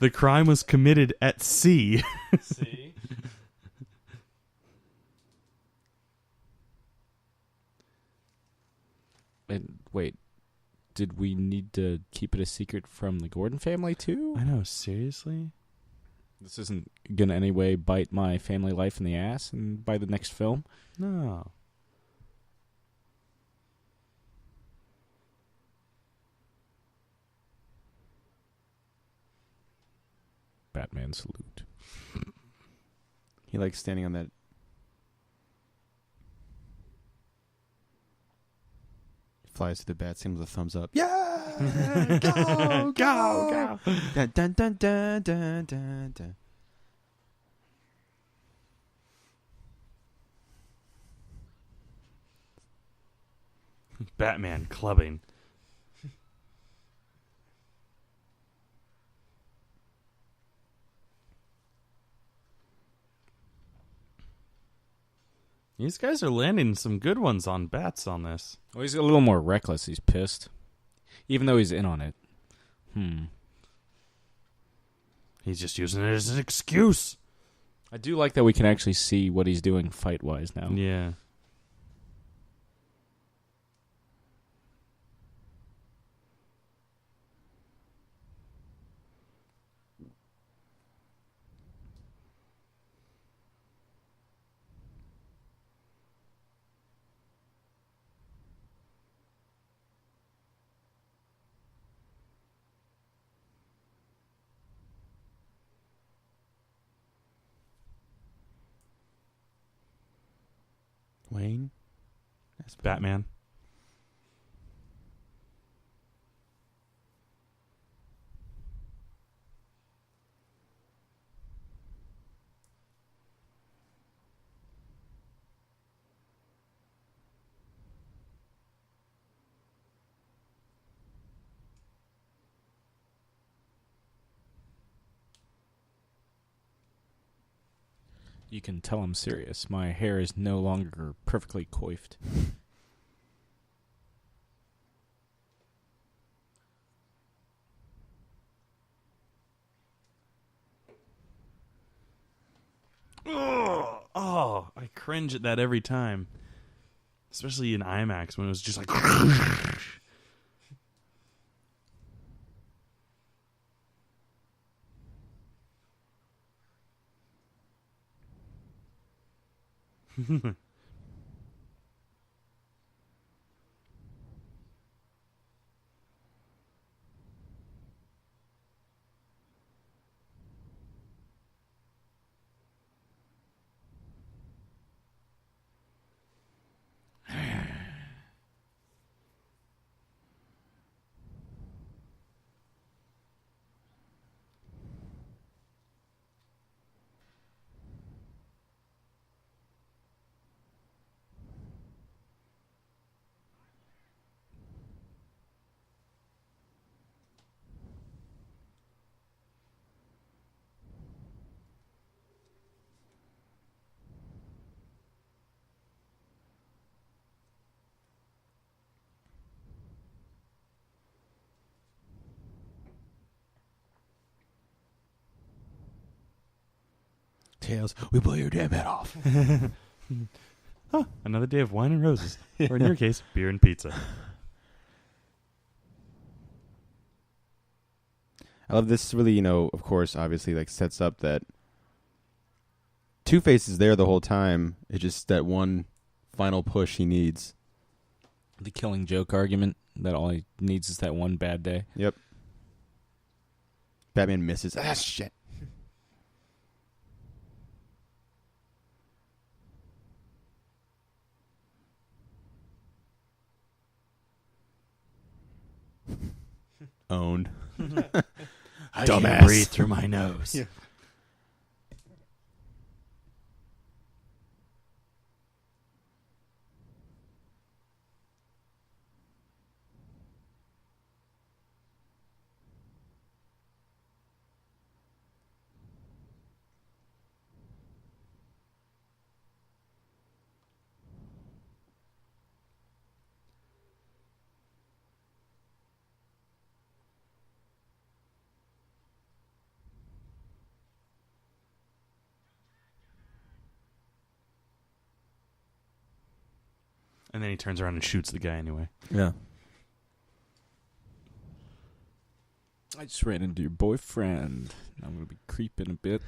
The crime was committed at sea. C. And wait, did we need to keep it a secret from the Gordon family too? I know, seriously? This isn't going to in any way bite my family life in the ass and by the next film? No. Batman salute. He likes standing on that. Flies to the bat, seems with a thumbs up. Yeah! Go! Go! Dun, dun, dun, dun, dun, dun, dun. Batman clubbing. These guys are landing some good ones on bats on this. Well, he's a little more reckless. He's pissed. Even though he's in on it. He's just using it as an excuse. I do like that we can actually see what he's doing fight-wise now. Yeah. Wayne? That's Batman. You can tell I'm serious. My hair is no longer perfectly coiffed. Oh, I cringe at that every time. Especially in IMAX when it was just like... Tails, we blow your damn head off. Huh, another day of wine and roses. Or in your case, beer and pizza. I love this. Really, of course, obviously, like sets up that Two-Face is there the whole time. It's just that one final push he needs. The Killing Joke argument, that all he needs is that one bad day. Yep. Batman misses. Ah, shit. owned. I Dumbass. can't breathe through my nose. Yeah. And then he turns around and shoots the guy anyway. Yeah. I just ran into your boyfriend. I'm going to be creeping a bit.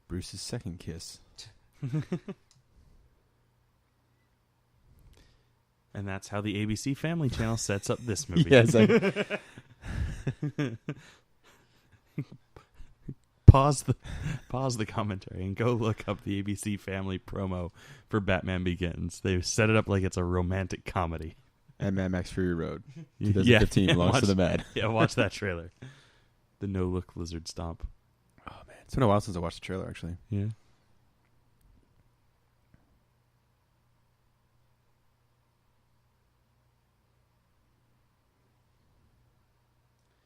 Bruce's second kiss. And that's how the ABC Family Channel sets up this movie. Yes. Pause the commentary and go look up the ABC Family promo for Batman Begins. They set it up like it's a romantic comedy. And Mad Max Fury Road. Yeah, 2015 belongs watch- to the Mad. Yeah, watch that trailer. The no-look lizard stomp. Oh, man. It's been a while since I watched the trailer, actually. Yeah.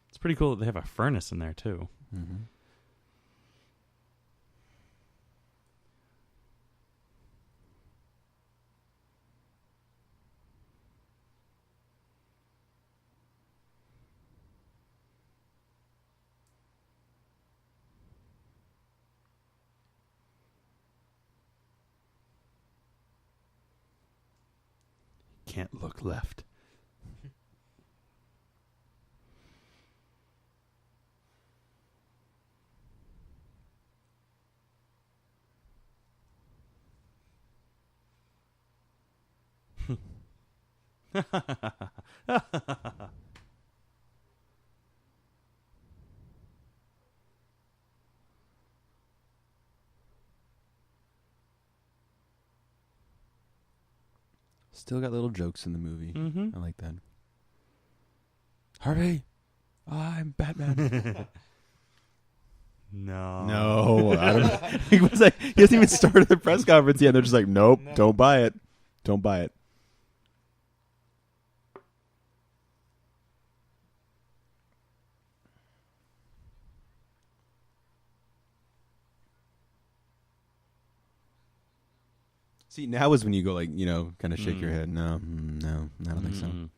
It's pretty cool that they have a furnace in there, too. Mm-hmm. Can't look left. Still got little jokes in the movie. Mm-hmm. I like that. Harvey, I'm Batman. No. No, I don't. He was like, he hasn't even started the press conference yet. They're just like, nope, don't buy it. Don't buy it. See, now is when you go like, kind of shake your head. No, no, I don't think so. Mm.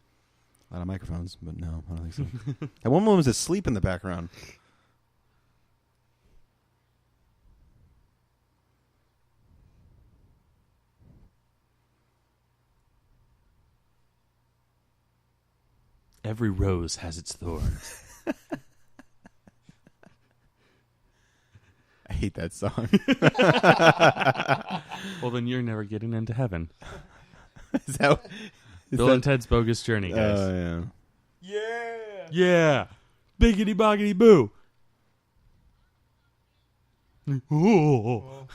A lot of microphones, but no, I don't think so. That one woman was asleep in the background. Every rose has its thorns. I hate that song. Well, then you're never getting into heaven. Is that? Is Bill that and Ted's Bogus Journey, guys. yeah. Yeah. Yeah. Biggity boggity boo. Oh.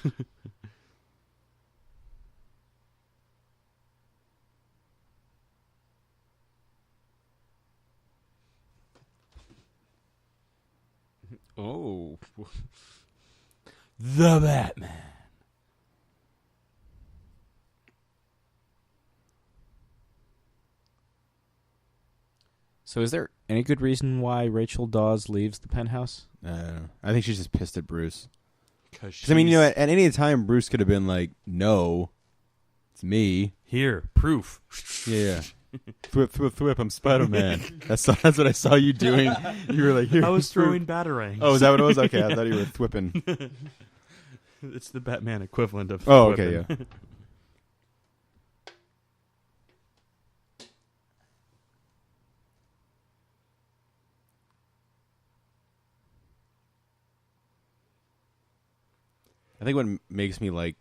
Oh. The Batman. So is there any good reason why Rachel Dawes leaves the penthouse? I think she's just pissed at Bruce. Because I mean, at any time, Bruce could have been like, "No, it's me." Here, proof. Yeah. Thwip, I'm Spider-Man. That's what I saw you doing. You were like, here. I was throwing batarangs. Oh, is that what it was? Okay, I thought you were thwipping. It's the Batman equivalent of. Oh, okay, thwipping. yeah. I think what makes me like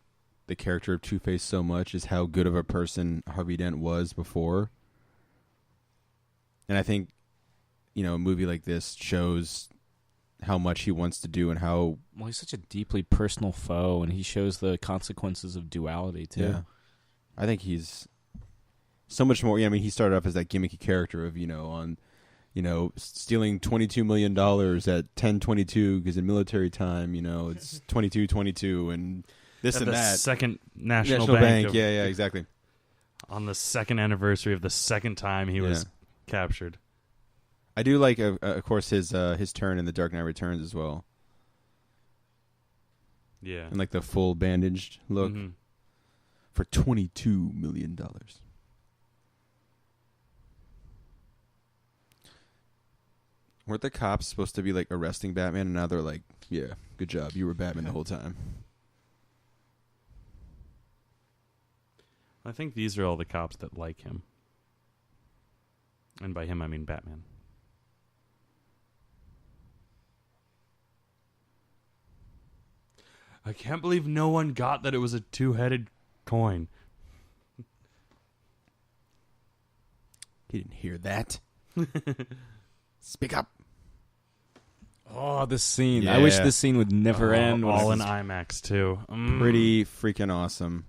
the character of Two-Face so much is how good of a person Harvey Dent was before. And I think, a movie like this shows how much he wants to do and how... Well, he's such a deeply personal foe, and he shows the consequences of duality, too. Yeah. I think he's so much more... he started off as that gimmicky character of, stealing $22 million at 10:22 because in military time, it's 22:22 and this At and the that. Second National Bank. Yeah, exactly. On the second anniversary of the second time he was captured. I do like, of course, his turn in The Dark Knight Returns as well. Yeah. And like the full bandaged look for $22 million. Weren't the cops supposed to be like arresting Batman, and now they're like, yeah, good job, you were Batman the whole time. I think these are all the cops that like him. And by him, I mean Batman. I can't believe no one got that it was a two-headed coin. He didn't hear that. Speak up. Oh, this scene. Yeah. I wish this scene would never end. All in IMAX, too. Pretty freaking awesome.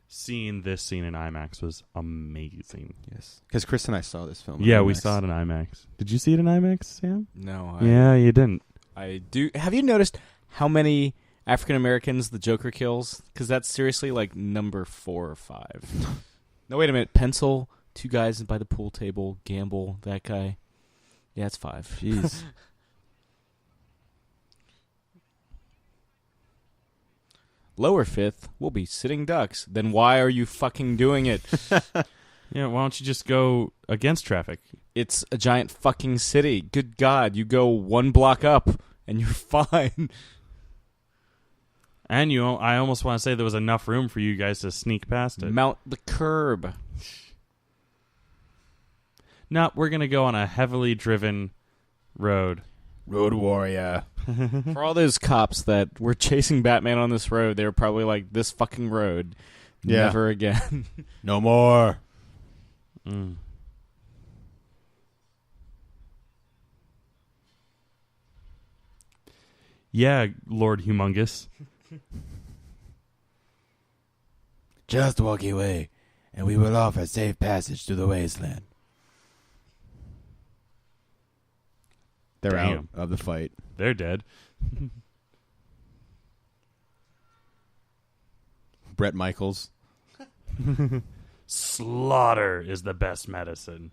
Seeing this scene in IMAX was amazing. Yes. Because Chris and I saw this film. Yeah, in we IMAX. saw it in IMAX. Did you see it in IMAX, Sam? No. Yeah, you didn't. I do. Have you noticed how many African Americans the Joker kills? Because that's seriously like number 4 or 5. No, wait a minute. Pencil, 2 guys by the pool table, Gamble, that guy. Yeah, it's 5. Jeez. Lower 5th, we'll be sitting ducks. Then why are you fucking doing it? Yeah, why don't you just go against traffic? It's a giant fucking city. Good God, you go 1 block up and you're fine. And I almost want to say there was enough room for you guys to sneak past it. Mount the curb. No, we're going to go on a heavily driven road. Road warrior. For all those cops that were chasing Batman on this road, they were probably like, this fucking road. Yeah. Never again. No more. Mm. Yeah, Lord Humongous. Just walk away, and we will offer safe passage to the wasteland. They're Damn. out of the fight. They're dead. Bret Michaels. Slaughter is the best medicine.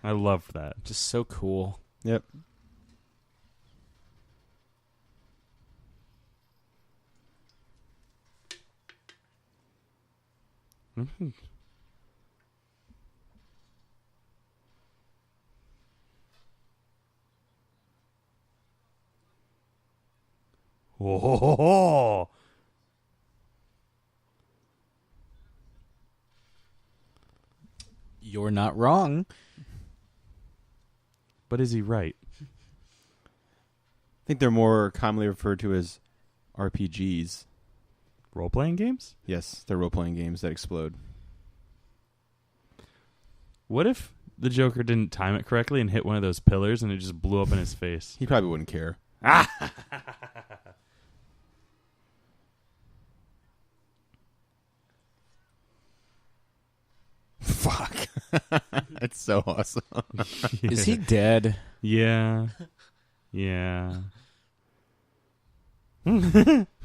I love that. Just so cool. Yep. Oh, You're not wrong. but is he right? I think they're more commonly referred to as RPGs. Role-playing games? Yes, they're role-playing games that explode. What if the Joker didn't time it correctly and hit one of those pillars and it just blew up in his face? He probably wouldn't care. Fuck. That's so awesome. Is he dead? Yeah. Yeah. I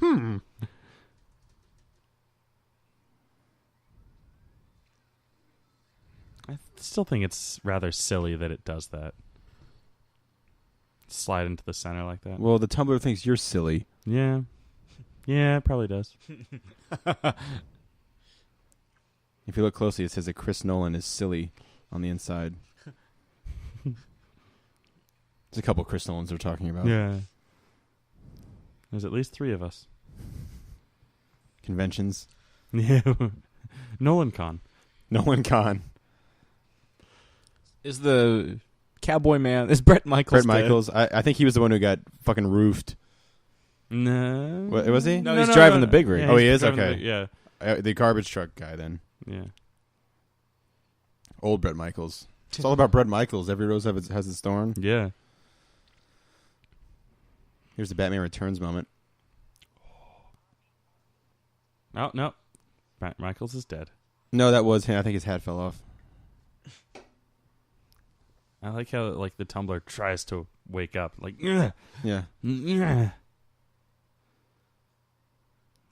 still think it's rather silly that it does that. Slide into the center like that. Well, the Tumblr thinks you're silly. Yeah. Yeah, it probably does. If you look closely, it says that Chris Nolan is silly on the inside. There's a couple Chris Nolans we're talking about. Yeah. There's at least 3 of us. Conventions. Yeah. Nolan Con. Nolan Con. Is the Cowboy Man... Is Bret Michaels Bret Michaels. I think he was the one who got fucking roofed. No. What, was he? No, he's driving the big rig. Yeah, Oh, he's he is? driving Okay. Yeah. The garbage truck guy, then. Yeah. Old Bret Michaels. It's all about Bret Michaels. Every rose has its thorn. Yeah. Here's the Batman Returns moment. Oh, no. Bret Michaels is dead. No, that was him. I think his hat fell off. I like how the tumbler tries to wake up. Like, ugh, Yeah. ugh.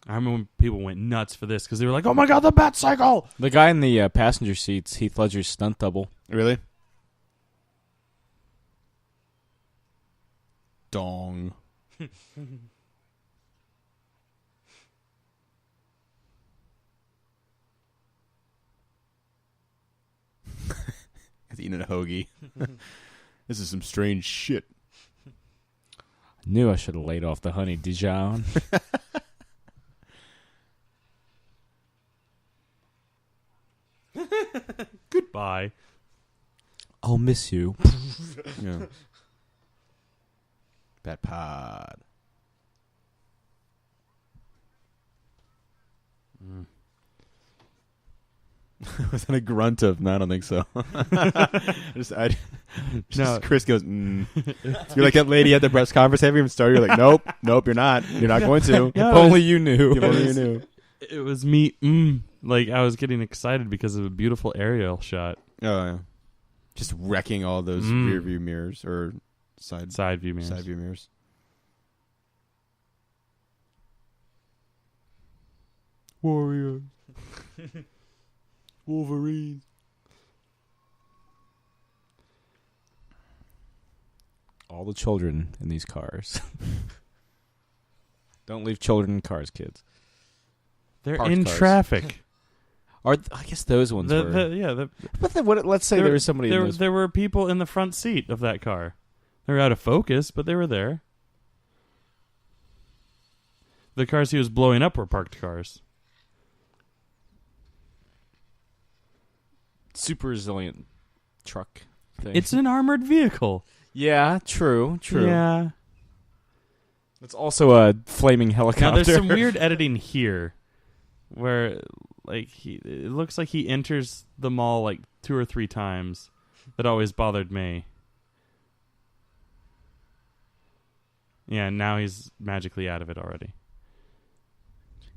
I remember when people went nuts for this because they were like, "Oh my god, the Bat Cycle!" The guy in the passenger seat's Heath Ledger's stunt double. Really? Dong. He's eating a hoagie. This is some strange shit. Knew I should have laid off the honey Dijon. Goodbye. I'll miss you. Yeah. Bat Pod. Was that a grunt of? No, I don't think so. No. Chris goes, You're like that lady at the press conference. Have you even started? You're like, nope, you're not. You're not going to. If only you knew. If only you knew. It was me. Like I was getting excited because of a beautiful aerial shot. Oh, yeah. Just wrecking all those rear view mirrors or Side view mirrors. Side view mirrors. Warriors. Wolverine. All the children in these cars. Don't leave children in cars, kids. They're Parked in cars. traffic. I guess those ones were. But then let's say there was somebody in those. There were people in the front seat of that car. They were out of focus, but they were there. The cars he was blowing up were parked cars. Super resilient truck thing. It's an armored vehicle. Yeah, true. Yeah. It's also a flaming helicopter. Now there's some weird editing here where it looks like he enters the mall like 2 or 3 times. That always bothered me. Yeah, now he's magically out of it already.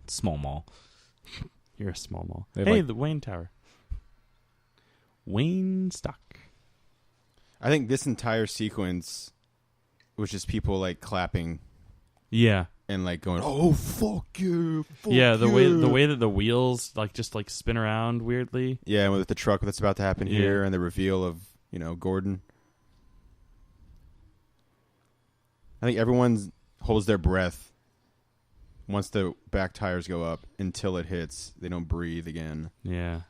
Small mall. You're a small mall. They Hey, like- the Wayne Tower. Wayne Stock. I think this entire sequence was just people like clapping Yeah. and like going, "Oh fuck you!" Fuck Yeah, the you." way that the wheels just spin around weirdly. Yeah, with the truck that's about to happen Yeah. here and the reveal of Gordon. I think everyone holds their breath once the back tires go up until it hits. They don't breathe again. Yeah.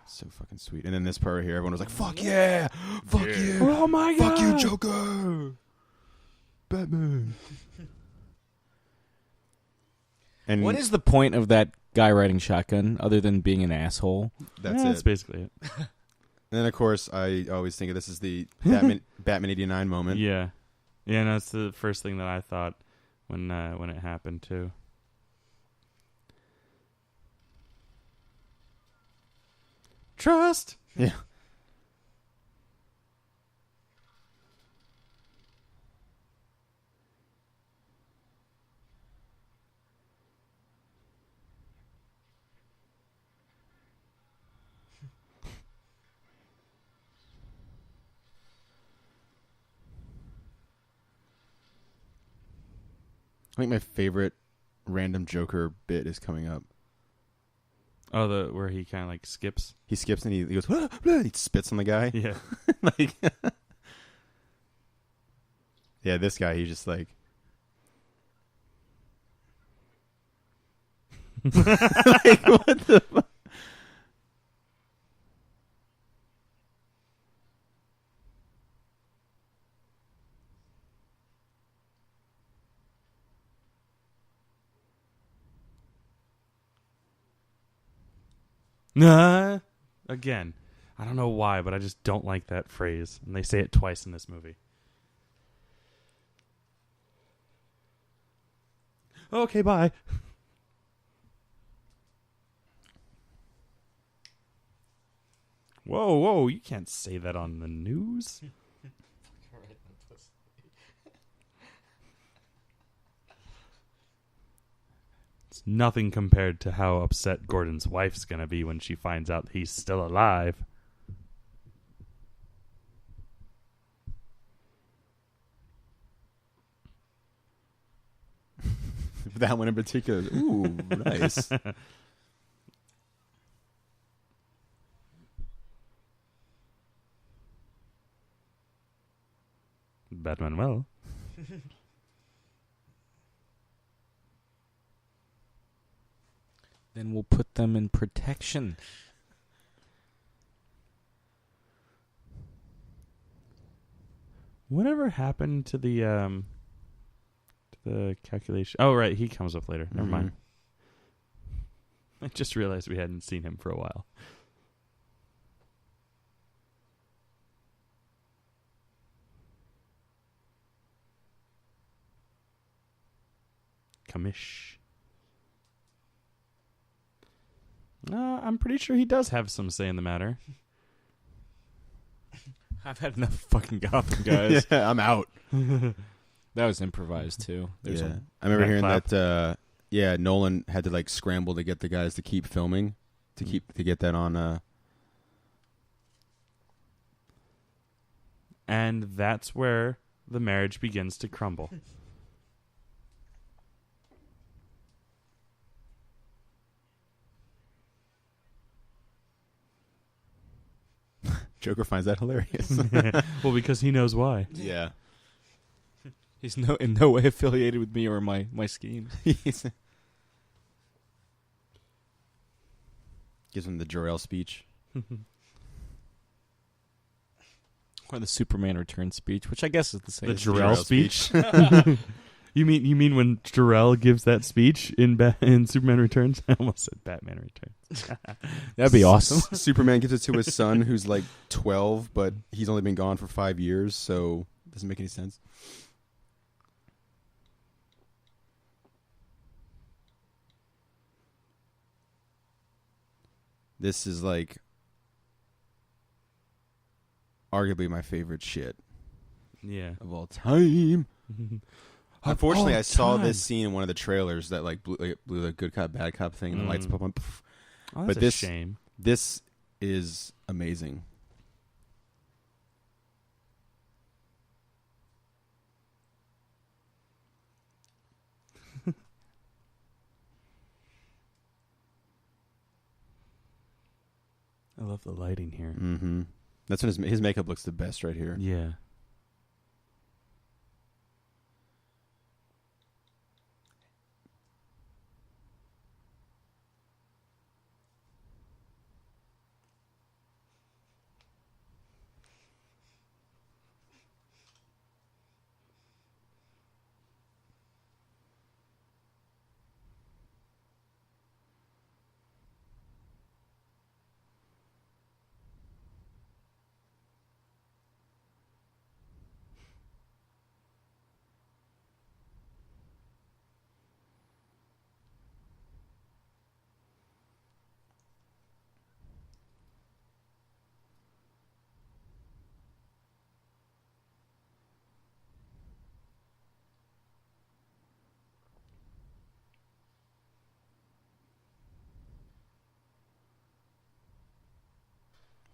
So fucking sweet. And then this part right here, everyone was like, "Fuck yeah! Fuck you! Oh my god! Fuck you, Joker! Batman!" And What is the point of that guy riding shotgun other than being an asshole? that's That's it. basically it. And then of course I always think of this as the Batman 89 moment. Yeah. Yeah, and that's the first thing that I thought when it happened too. Trust. Yeah. I think my favorite random Joker bit is coming up. Oh, where he kind of skips. He skips and he goes, "Blah, blah," he spits on the guy. Yeah. Like, Yeah, this guy, he's just like... like, what the fuck? Nah. Again, I don't know why, but I just don't like that phrase. And they say it twice in this movie. Okay, bye. Whoa, you can't say that on the news. It's nothing compared to how upset Gordon's wife's going to be when she finds out he's still alive. That one in particular. Ooh, nice. Batman well. Then we'll put them in protection. Whatever happened to the calculation? Oh, right. He comes up later. Never mind. I just realized we hadn't seen him for a while. Kamish. I'm pretty sure he does have some say in the matter. I've had enough fucking Gotham, guys. Yeah, I'm out. That was improvised, too. There's Yeah. a I remember hearing clap. that, Nolan had to, like, scramble to get the guys to keep filming, to get that on... And that's where the marriage begins to crumble. Joker finds that hilarious. Well, because he knows why. Yeah. He's in no way affiliated with me or my schemes. Gives him the Jor-El speech. Or the Superman Returns speech, which I guess is the same. The as Jor-El speech? You mean when Jor-El gives that speech in Superman Returns? I almost said Batman Returns. That'd be awesome. Superman gives it to his son, who's like 12, but he's only been gone for 5 years, so it doesn't make any sense. This is like arguably my favorite shit Yeah. of all time. Unfortunately, all I saw time. this scene in one of the trailers that like blew the good cop bad cop thing, and the lights pop on. Pff. Oh, But that's this- a shame. This is amazing. I love the lighting here. Mm-hmm. That's when his makeup looks the best right here. Yeah.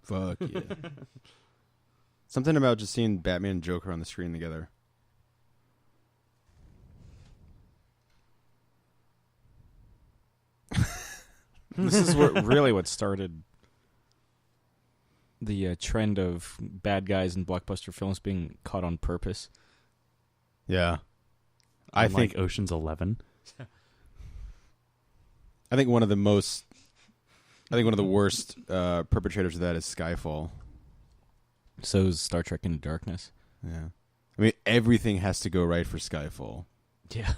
Fuck yeah. Something about just seeing Batman and Joker on the screen together. This is really what started the trend of bad guys in blockbuster films being caught on purpose. Yeah. I Unlike think Ocean's 11. I think one of the worst perpetrators of that is Skyfall. So is Star Trek Into Darkness. Yeah. I mean, everything has to go right for Skyfall. Yeah.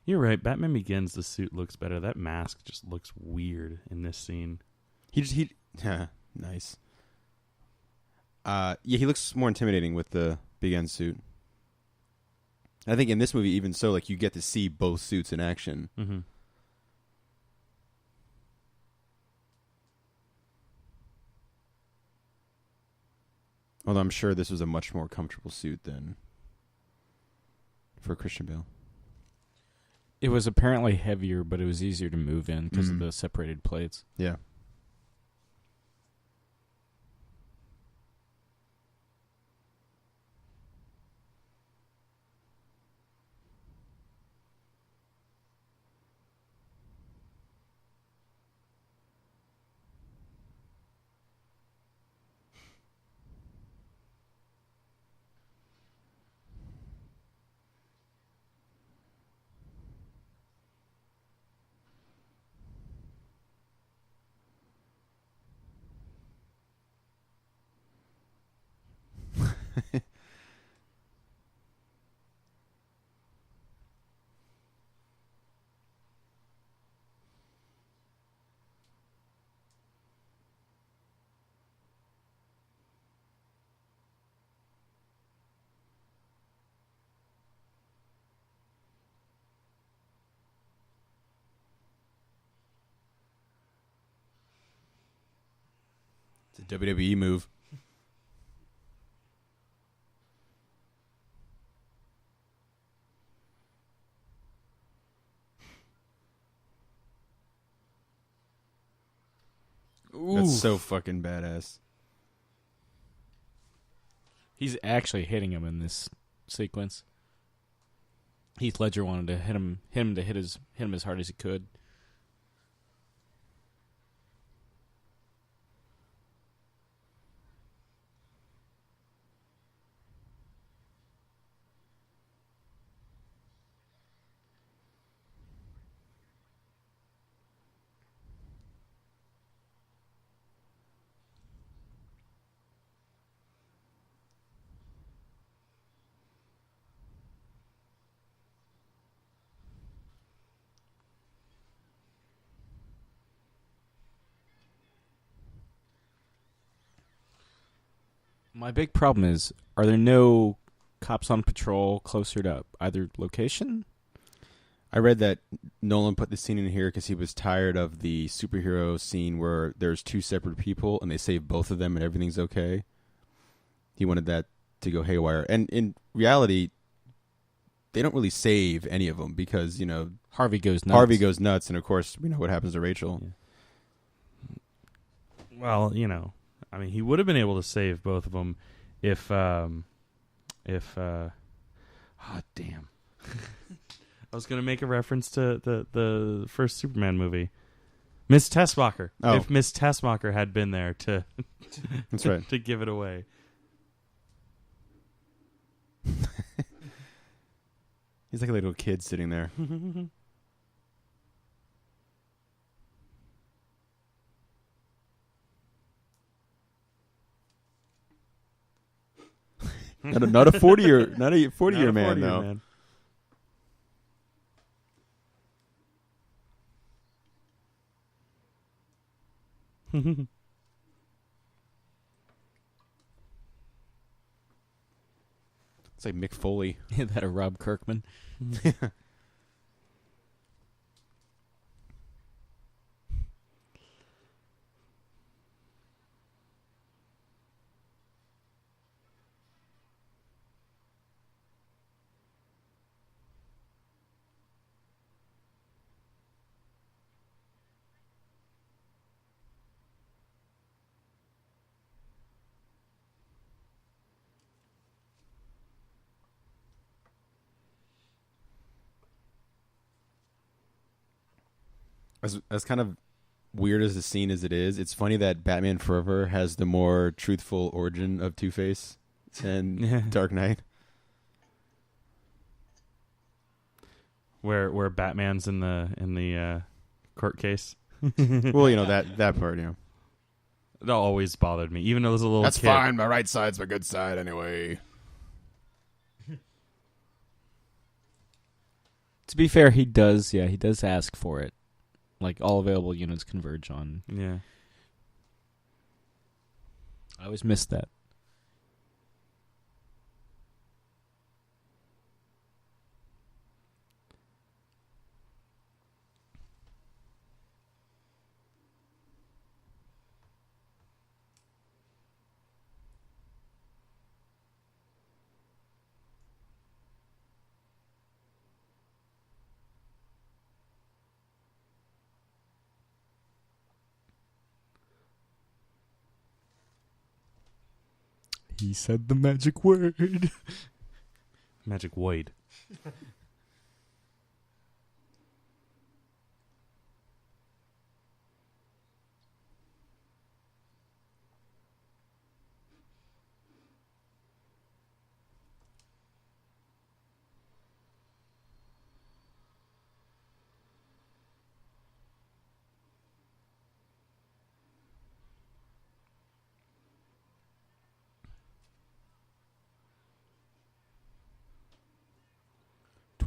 You're right. Batman Begins, the suit looks better. That mask just looks weird in this scene. Nice. He looks more intimidating with the Big End suit. I think in this movie, even so, like you get to see both suits in action. Mm-hmm. Although I'm sure this was a much more comfortable suit than for Christian Bale. It was apparently heavier, but it was easier to move in because of Mhm. the separated plates. Yeah. It's a WWE move. That's so fucking badass. He's actually hitting him in this sequence. Heath Ledger wanted to hit him as hard as he could. My big problem is, are there no cops on patrol closer to either location? I read that Nolan put the scene in here because he was tired of the superhero scene where there's two separate people and they save both of them and everything's okay. He wanted that to go haywire. And in reality, they don't really save any of them because, Harvey goes nuts. Harvey goes nuts, and of course, we know what happens to Rachel. Yeah. Well, he would have been able to save both of them if damn. I was going to make a reference to the first Superman movie. Miss Tessmacher. Oh. If Miss Tessmacher had been there to That's right. to give it away. He's like a little kid sitting there. not a 40-year man, Not a 40-year though. man. It's like Mick Foley. That a Rob Kirkman. As kind of weird as the scene as it is, it's funny that Batman Forever has the more truthful origin of Two-Face than Dark Knight. Where Batman's in the court case. Well, that part, That always bothered me, even though there's a little. That's kid. fine. My right side's my good side anyway. To be fair, he does ask for it. Like, all available units converge on. Yeah. I always miss that. He said the magic word. Magic Void.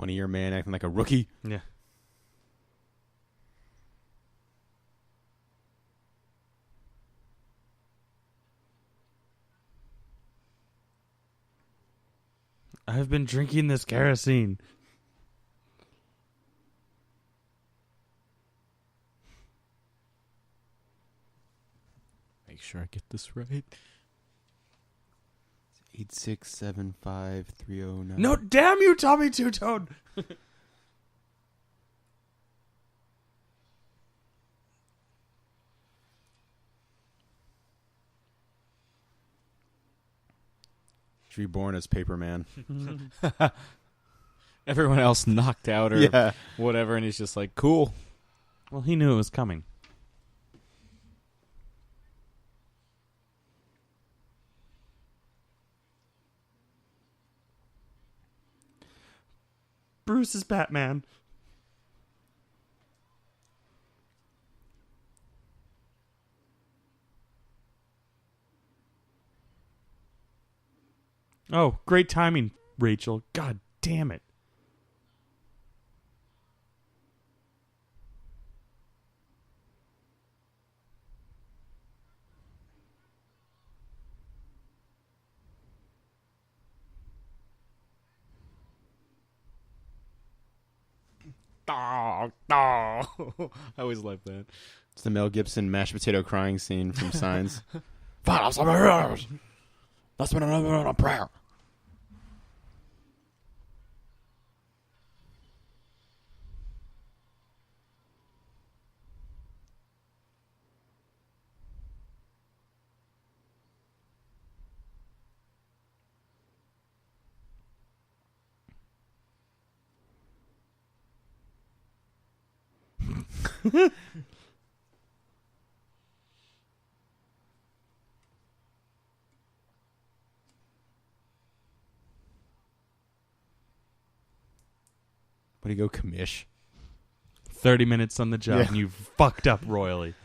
$20-year man acting like a rookie. Yeah. I've been drinking this kerosene. Make sure I get this right. 8675309. No, damn you, Tommy Two-Tone. Reborn as Paperman. Everyone else knocked out or whatever, and he's just like, cool. Well, he knew it was coming. Bruce is Batman. Oh, great timing, Rachel. God damn it. I always like that. It's the Mel Gibson mashed potato crying scene from Signs. That's been another prayer. What do you go, commish? 30 minutes on the job, and you fucked up royally.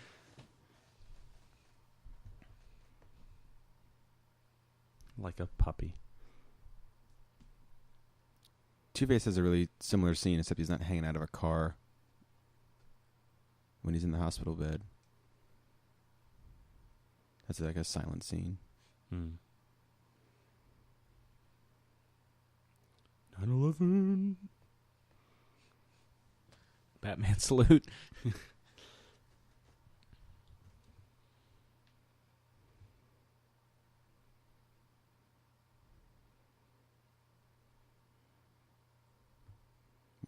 Like a puppy. Two-Face has a really similar scene, except he's not hanging out of a car when he's in the hospital bed. That's like a silent scene. 9/11. Batman salute.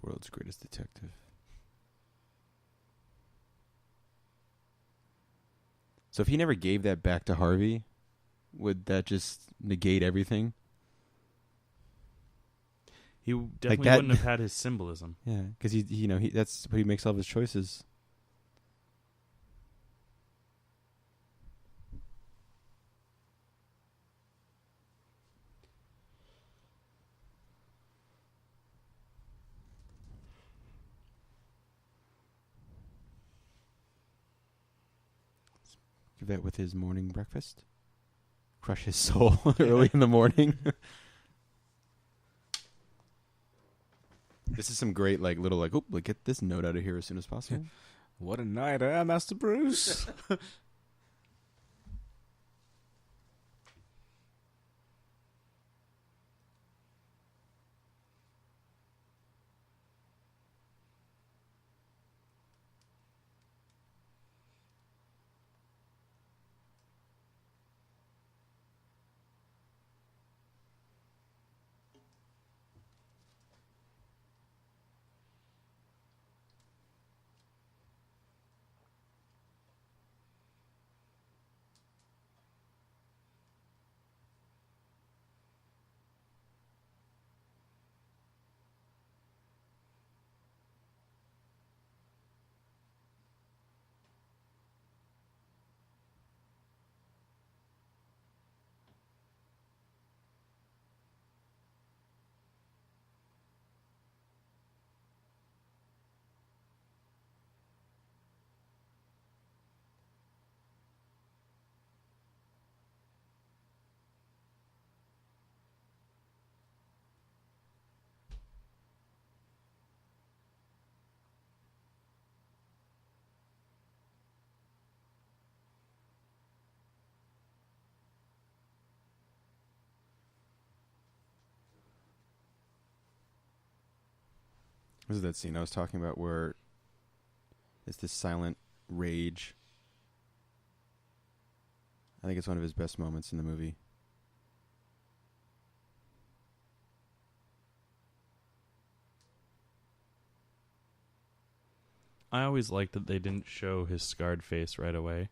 World's greatest detective. So if he never gave that back to Harvey, would that just negate everything? He definitely wouldn't have had his symbolism. Yeah, because that's what he makes all of his choices Give that with his morning breakfast. Crush his soul early in the morning. This is some great, like, little, like, get this note out of here as soon as possible. What a night, Master Bruce? This is that scene I was talking about where it's this silent rage. I think it's one of his best moments in the movie. I always liked that they didn't show his scarred face right away.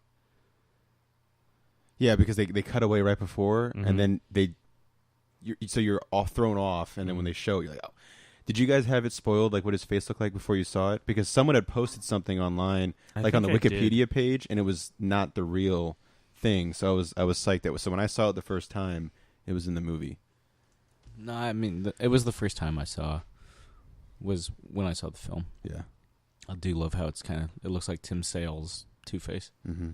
Yeah, because they cut away right before, and then you're all thrown off, and then when they show it, you're like, oh. Did you guys have it spoiled, like what his face looked like before you saw it? Because someone had posted something online, like on the Wikipedia page, and it was not the real thing. So I was psyched that so when I saw it the first time, it was in the movie. No, I mean it was the first time I saw. Was when I saw the film. Yeah, I do love how it looks like Tim Sale's Two-Face. Mm-hmm.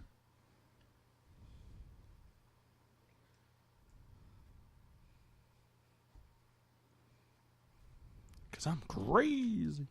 Because I'm crazy.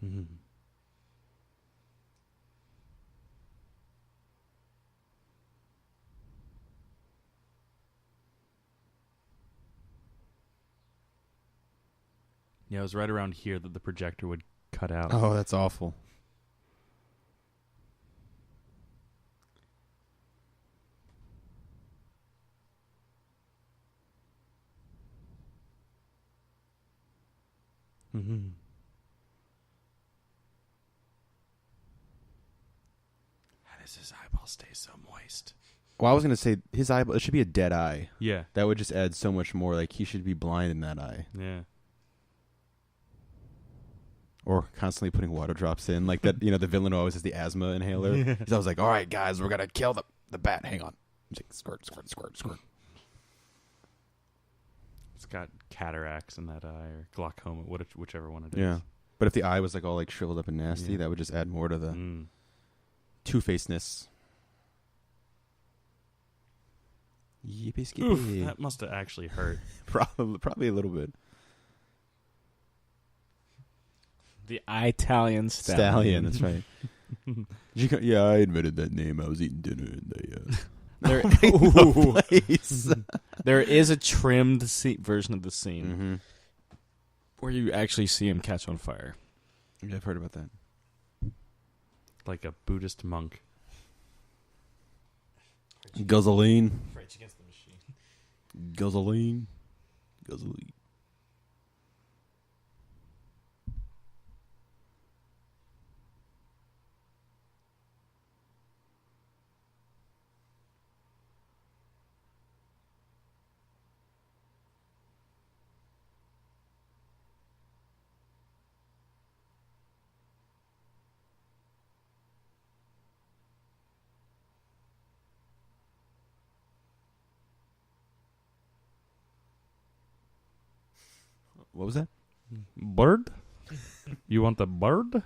Mm-hmm. Yeah, it was right around here that the projector would cut out. Oh, that's awful. Mm-hmm. How does his eyeball stay so moist? Well, I was gonna say his eyeball. It should be a dead eye. Yeah. That would just add so much more. Like he should be blind in that eye. Yeah. Or constantly putting water drops in, like that. You know, the villain always has the asthma inhaler. Yeah. So I was like, "All right, guys, we're gonna kill the bat. Hang on." It's like, squirt, squirt, squirt, squirt. It's got cataracts in that eye or glaucoma, whichever one it is. Yeah, but if the eye was like all like shriveled up and nasty, that would just add more to the two-facedness. Yippee skippy. Oof, that must have actually hurt. Probably a little bit. The Italian Stallion, that's right. Yeah, I admitted that name. I was eating dinner and there is a trimmed version of the scene mm-hmm. where you actually see him catch on fire. Yeah, I've heard about that. Like a Buddhist monk. Guzzling. Rage Against the Machine. Guzzling. Guzzling. What was that? Bird? You want the bird?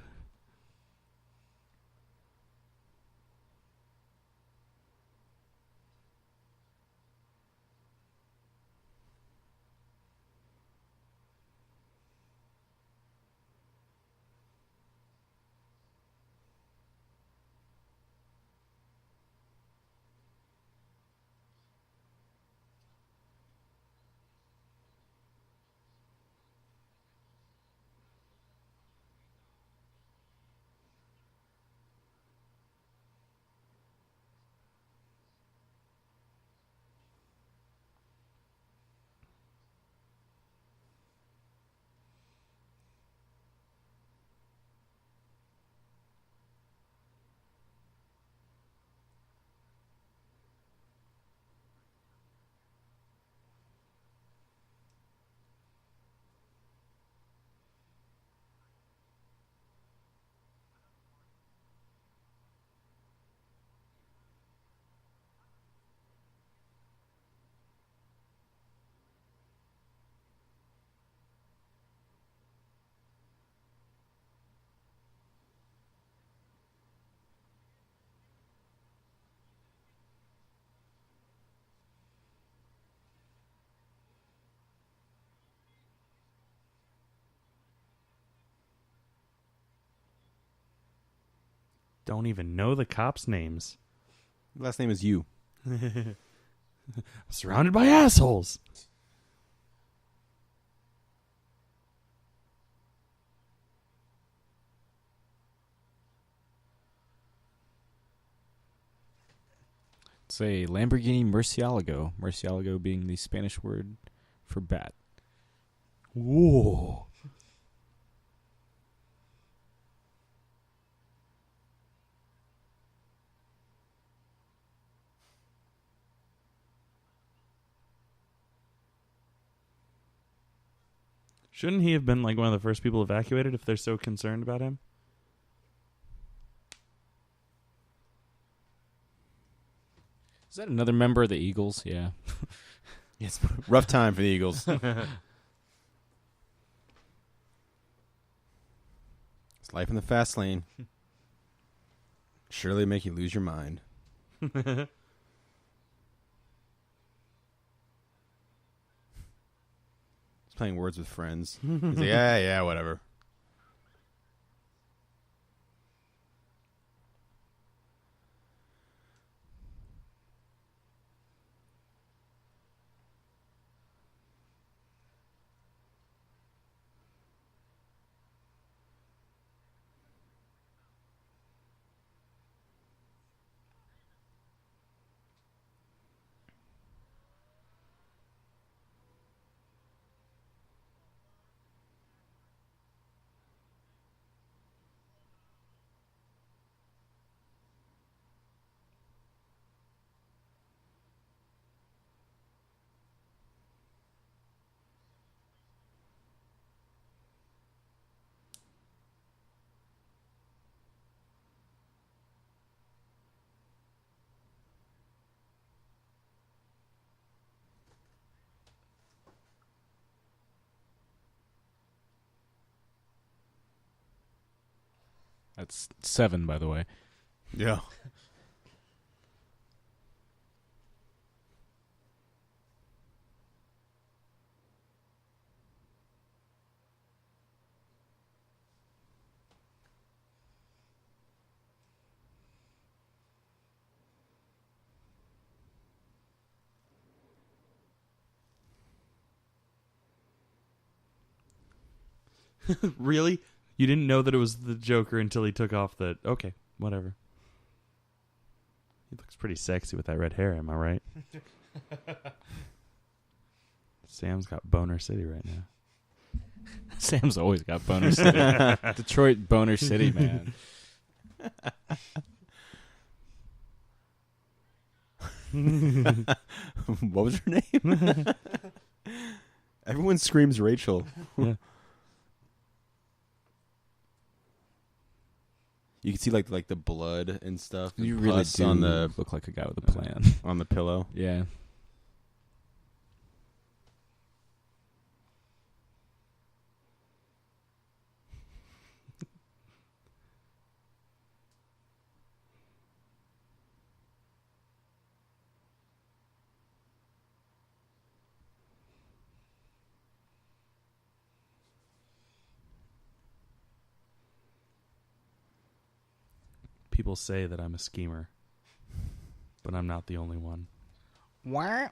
Don't even know the cops' names. Last name is you. Surrounded by assholes. It's a Lamborghini Murcielago. Murcielago being the Spanish word for bat. Whoa. Shouldn't he have been like one of the first people evacuated if they're so concerned about him? Is that another member of the Eagles? Yeah. It's rough time for the Eagles. It's life in the fast lane. Surely make you lose your mind. Playing words with friends. He's like, yeah, whatever. That's 7, by the way. Yeah. Really? You didn't know that it was the Joker until he took off the... Okay, whatever. He looks pretty sexy with that red hair, am I right? Sam's got Boner City right now. Sam's always got Boner City. Detroit Boner City, man. What was her name? Everyone screams Rachel. Yeah. You can see like the blood and stuff. You and really pus do on the look like a guy with a plan. on the pillow. Yeah. People say that I'm a schemer, but I'm not the only one. Wow.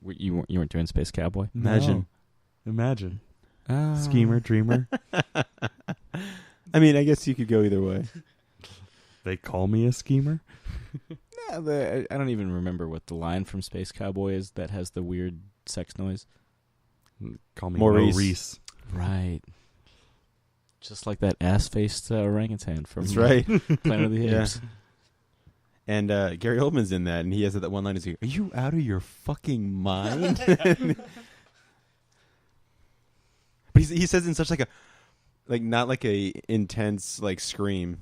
You weren't doing Space Cowboy? Imagine. Imagine. Schemer, dreamer. I mean, I guess you could go either way. They call me a schemer? Yeah, I don't even remember what the line from Space Cowboy is that has the weird sex noise. Call me Maurice. Right. Just like that ass-faced orangutan from That's right. Planet of the Apes. Yeah. And Gary Oldman's in that, and he has that one line. He's like, "Are you out of your fucking mind?" But he says in such like not like a intense like scream.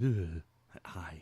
Ugh, that eye.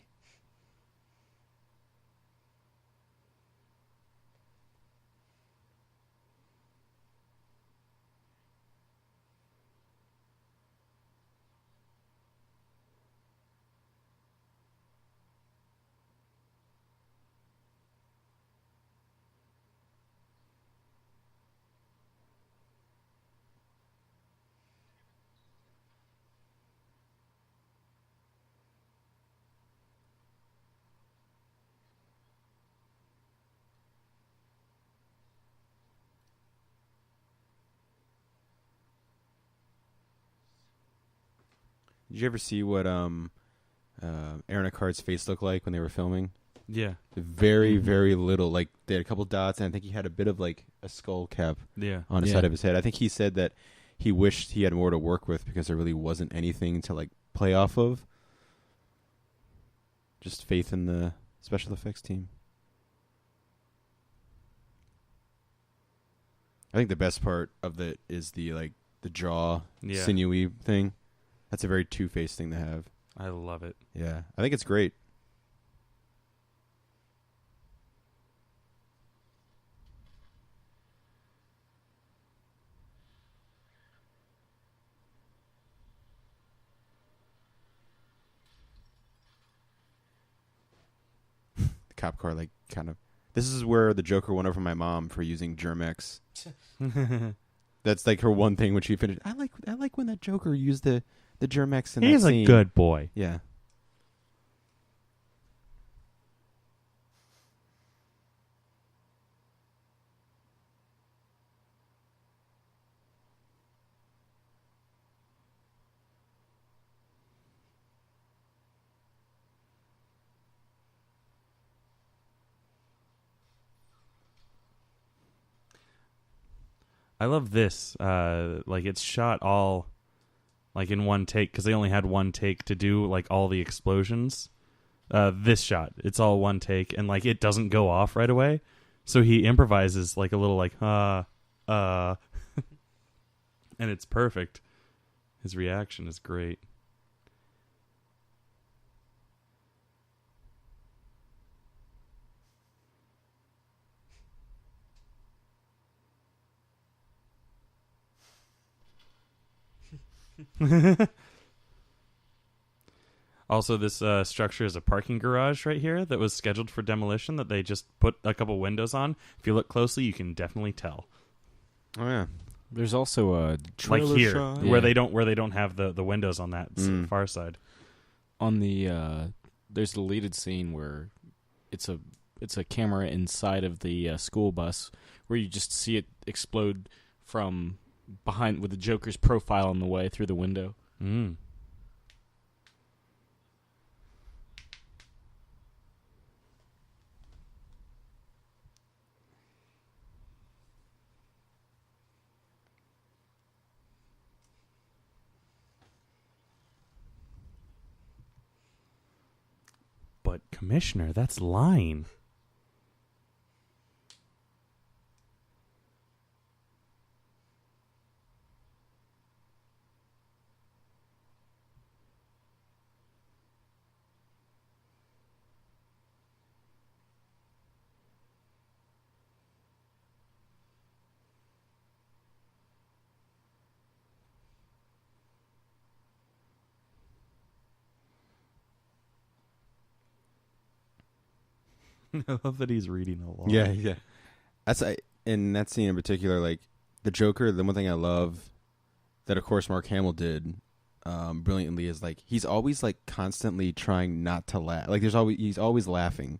Did you ever see what Aaron Eckhart's face looked like when they were filming? Yeah. Very, very little. Like they had a couple dots, and I think he had a bit of like a skull cap on the side of his head. I think he said that he wished he had more to work with because there really wasn't anything to like play off of. Just faith in the special effects team. I think the best part of it is the jaw sinewy thing. That's a very Two-Face thing to have. I love it. Yeah, I think it's great. The cop car, like, kind of. This is where the Joker won over my mom for using Germex. That's like her one thing when she finished. I like when that Joker used the Germex in that scene. He's a good boy. Yeah. I love this. Like it's shot all like in one take because they only had one take to do like all the explosions. This shot, it's all one take, and like it doesn't go off right away. So he improvises like a little like and it's perfect. His reaction is great. Also, this structure is a parking garage right here that was scheduled for demolition that they just put a couple windows on. If you look closely, you can definitely tell. Oh yeah. There's also a trailer like here shot. where they don't have the windows on that far side. On the there's the deleted scene where it's a camera inside of the school bus where you just see it explode from behind with the Joker's profile in the way through the window. Mm. But Commissioner, that's lying. I love that he's reading along. Yeah. That's in that scene in particular, like the Joker. The one thing I love that, of course, Mark Hamill did brilliantly is like he's always like constantly trying not to laugh. Like he's always laughing.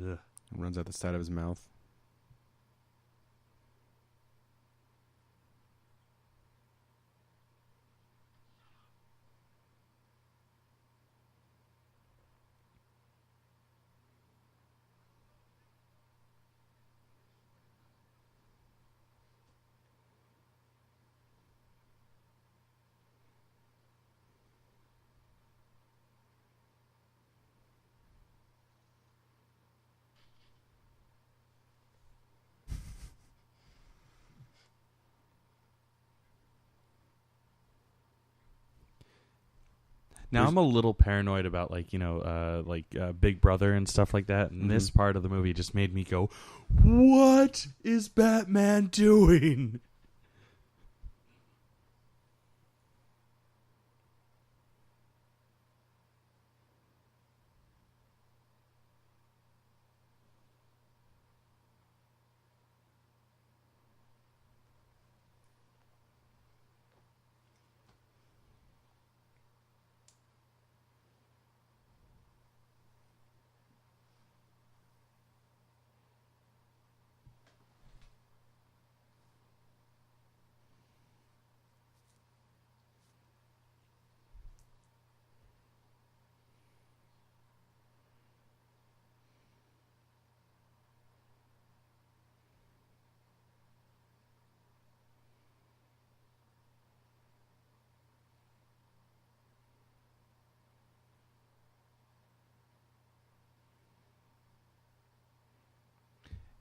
Ugh. It runs out the side of his mouth. Now I'm a little paranoid about Big Brother and stuff like that. And this part of the movie just made me go, "What is Batman doing?"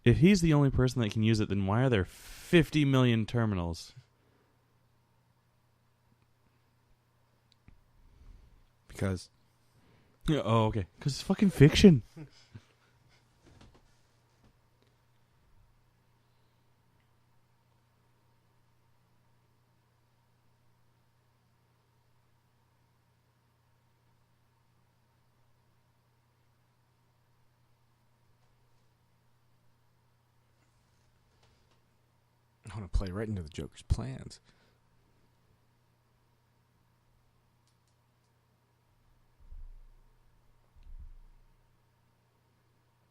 If he's the only person that can use it, then why are there 50 million terminals? Because Yeah, oh, okay. Because it's fucking fiction. I want to play right into the Joker's plans.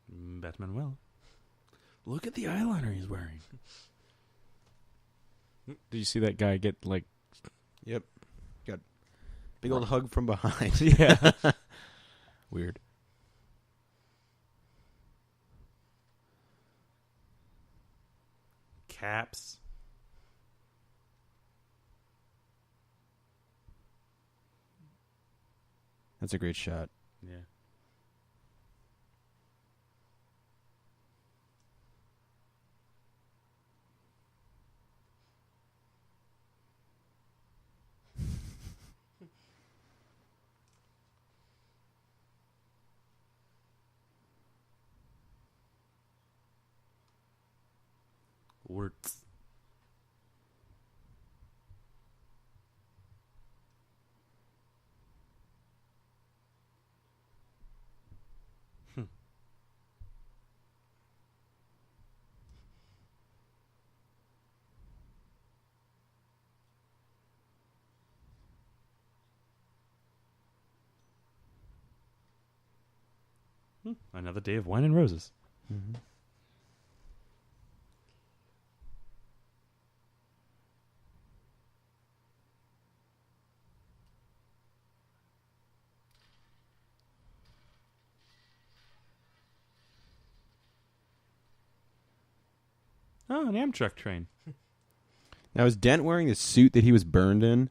Batman will. Look at the eyeliner he's wearing. Did you see that guy get like? Yep, got big old hug from behind. Yeah. Weird. Caps. That's a great shot. Yeah. Words. Another day of wine and roses. Mm-hmm. Oh, an Amtrak train. Now, is Dent wearing the suit that he was burned in?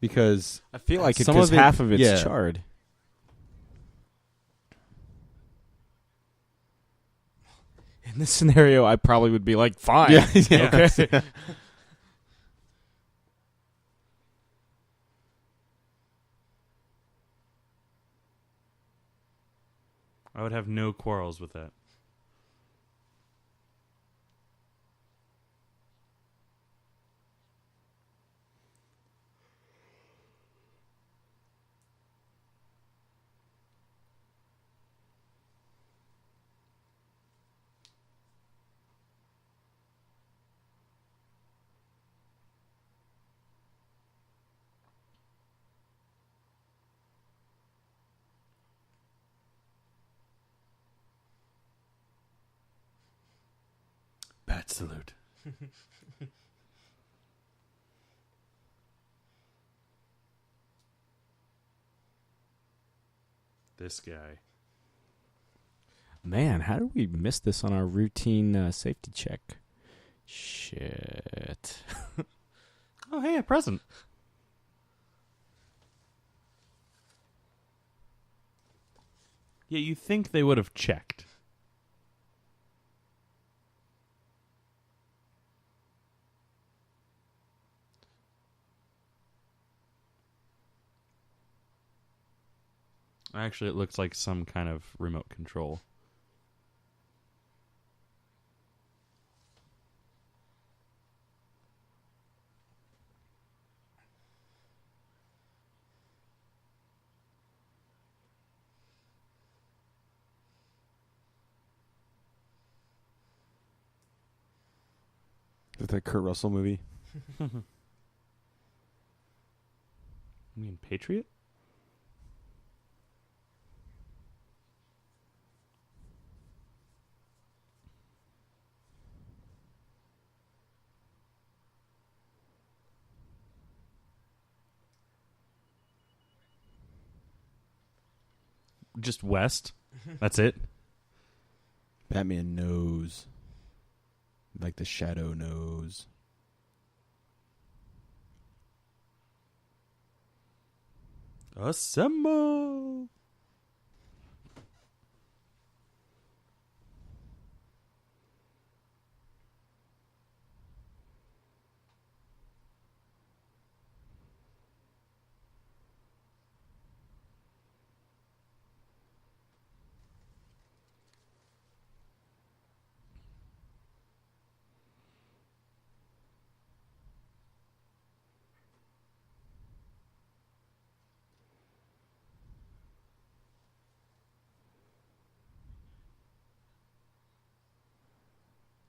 Because I feel like some because of it- half of it's yeah. charred. In this scenario, I probably would be like, fine. Yeah, yeah. Okay. I would have no quarrels with that. Bat salute. This guy. Man, how did we miss this on our routine safety check? Shit. Oh, hey, a present. Yeah, you think they would have checked. Actually, it looks like some kind of remote control. With that Kurt Russell movie. You mean Patriot? Just west. That's it. Batman knows. Like the Shadow knows. Assemble.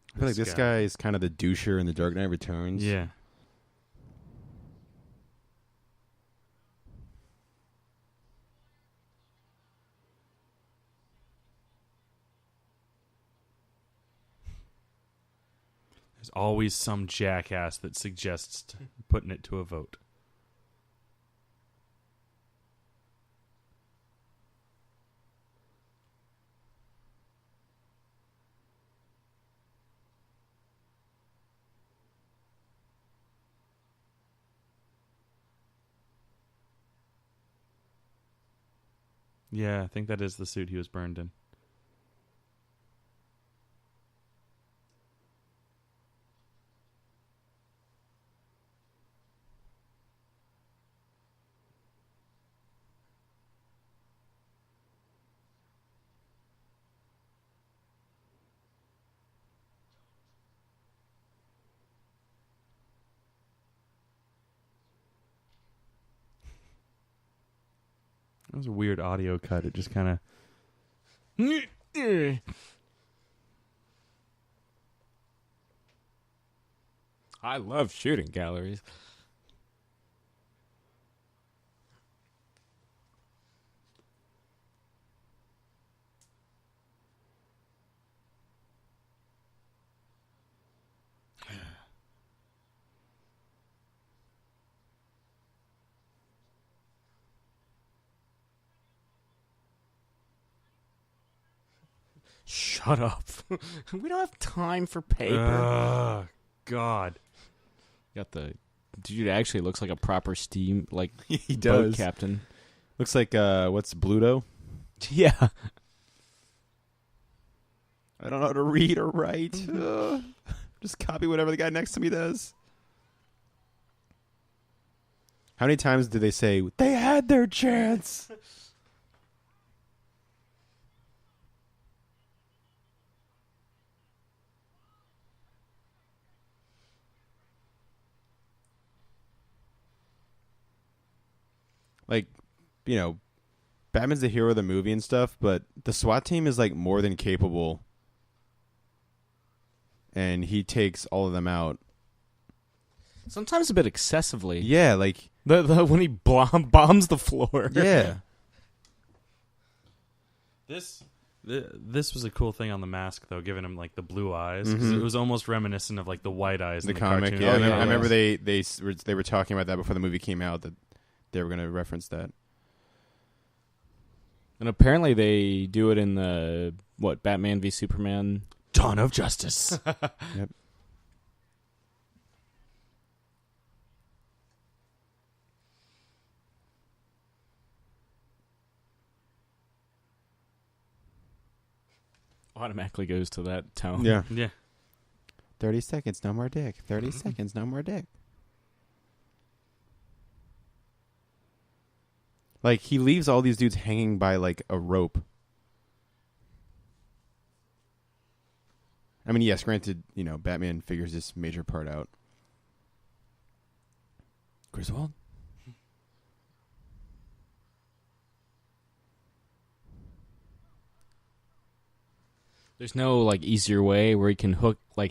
I feel like this guy is kind of the doucher in The Dark Knight Returns. Yeah. There's always some jackass that suggests putting it to a vote. Yeah, I think that is the suit he was burned in. That was a weird audio cut. It just kind of... I love shooting galleries. Shut up. We don't have time for paper. God. Got the dude actually looks like a proper steam He boat does. captain. Looks like what's Bluto? Yeah. I don't know how to read or write. Just copy whatever the guy next to me does. How many times do they say they had their chance? Like, Batman's the hero of the movie and stuff, but the SWAT team is like more than capable, and he takes all of them out. Sometimes a bit excessively. Yeah, like The when he bombs the floor. yeah. This was a cool thing on the mask, though, giving him like the blue eyes. 'Cause Mhm. it was almost reminiscent of like the white eyes The in the comic. cartoon. Yeah, Oh, yeah, I remember yeah. they were talking about that before the movie came out, that they were going to reference that. And apparently they do it in the Batman v Superman. Dawn of Justice. Yep. Automatically goes to that tone. Yeah. Yeah. 30 seconds, no more dick. 30 seconds, no more dick. Like, he leaves all these dudes hanging by, like, a rope. I mean, yes, granted, Batman figures this major part out. Griswold? There's no easier way where he can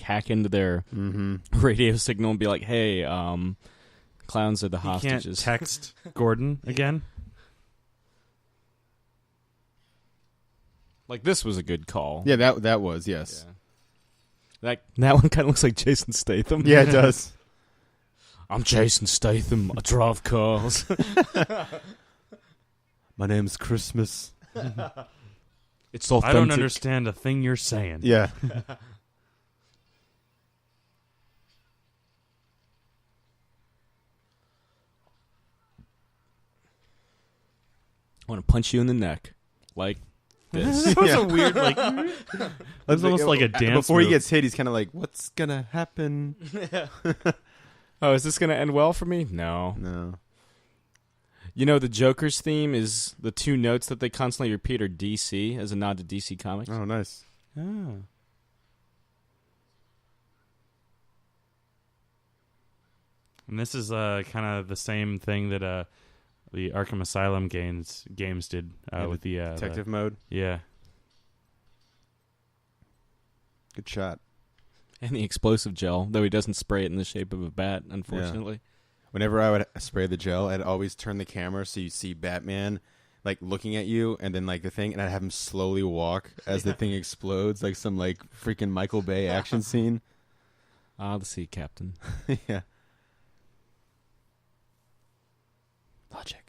hack into their radio signal and be like, "Hey, clowns are the He hostages." can't text Gordon again. This was a good call. Yeah, that was, yes. Yeah. That one kind of looks like Jason Statham. Yeah, it does. I'm Jason Statham. I drive cars. My name's Christmas. It's authentic. I don't understand a thing you're saying. Yeah. I want to punch you in the neck, like this. That was Yeah. a weird, That's almost like a dance Before he move. gets hit, he's kind of like, what's going to happen? Oh, is this going to end well for me? No. No. The Joker's theme is the two notes that they constantly repeat are DC, as a nod to DC Comics. Oh, nice. Ah. And this is kind of the same thing that the Arkham Asylum games did with the Detective mode. Yeah. Good shot. And the explosive gel, though he doesn't spray it in the shape of a bat, unfortunately. Whenever I would spray the gel, I'd always turn the camera so you see Batman looking at you, and then the thing, and I'd have him slowly walk as the thing explodes, like some freaking Michael Bay action scene. Ah, the sea captain. Yeah. Logic.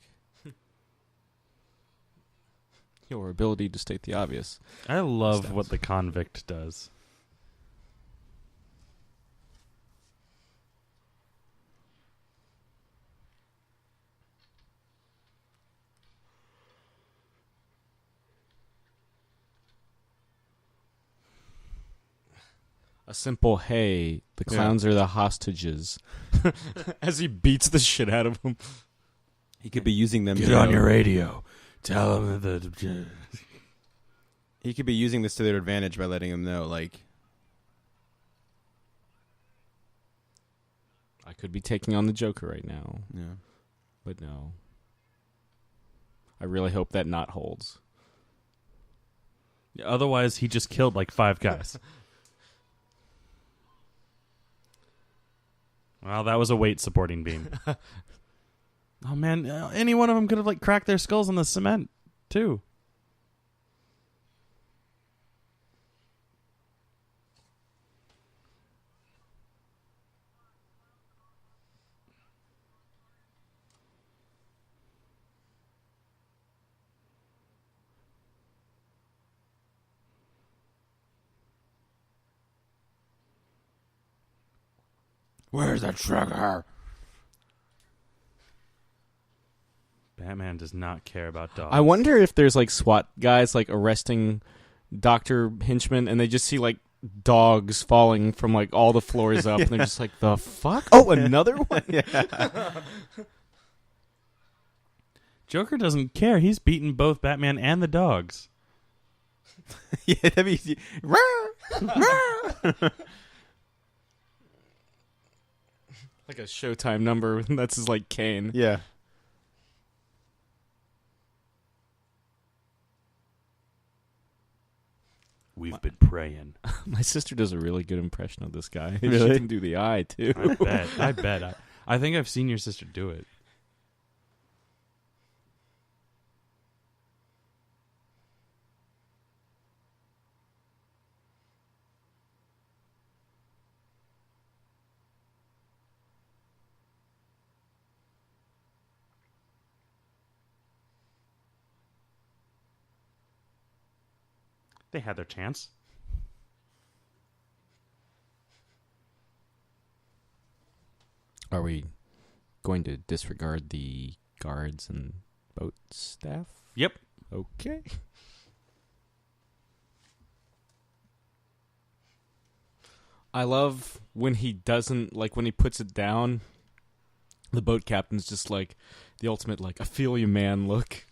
Your ability to state the obvious. I love Steps. what the convict does. A simple, hey, the clowns are the hostages. As he beats the shit out of them. He could be using them. Get on your radio. Tell him that He could be using this to their advantage by letting them know, I could be taking on the Joker right now. yeah. But no. I really hope that knot holds. Otherwise, he just killed 5 guys. Well, that was a weight supporting beam. Oh man, any one of them could have cracked their skulls on the cement too. Where's the trigger? Batman does not care about dogs. I wonder if there's like SWAT guys like arresting Dr. Hinchman and they just see like dogs falling from like all the floors up and they're just like, the fuck? Oh, another one? Joker doesn't care. He's beaten both Batman and the dogs. Yeah, that'd be easy. Like a Showtime number. That's his like cane. Yeah. We've been praying. My sister does a really good impression of this guy. Really? She can do the eye, too. I bet. I think I've seen your sister do it. They had their chance. Are we going to disregard the guards and boat staff? Yep. Okay. I love when he doesn't, like, when he puts it down, the boat captain's just like, the ultimate, like, I feel you, man, look.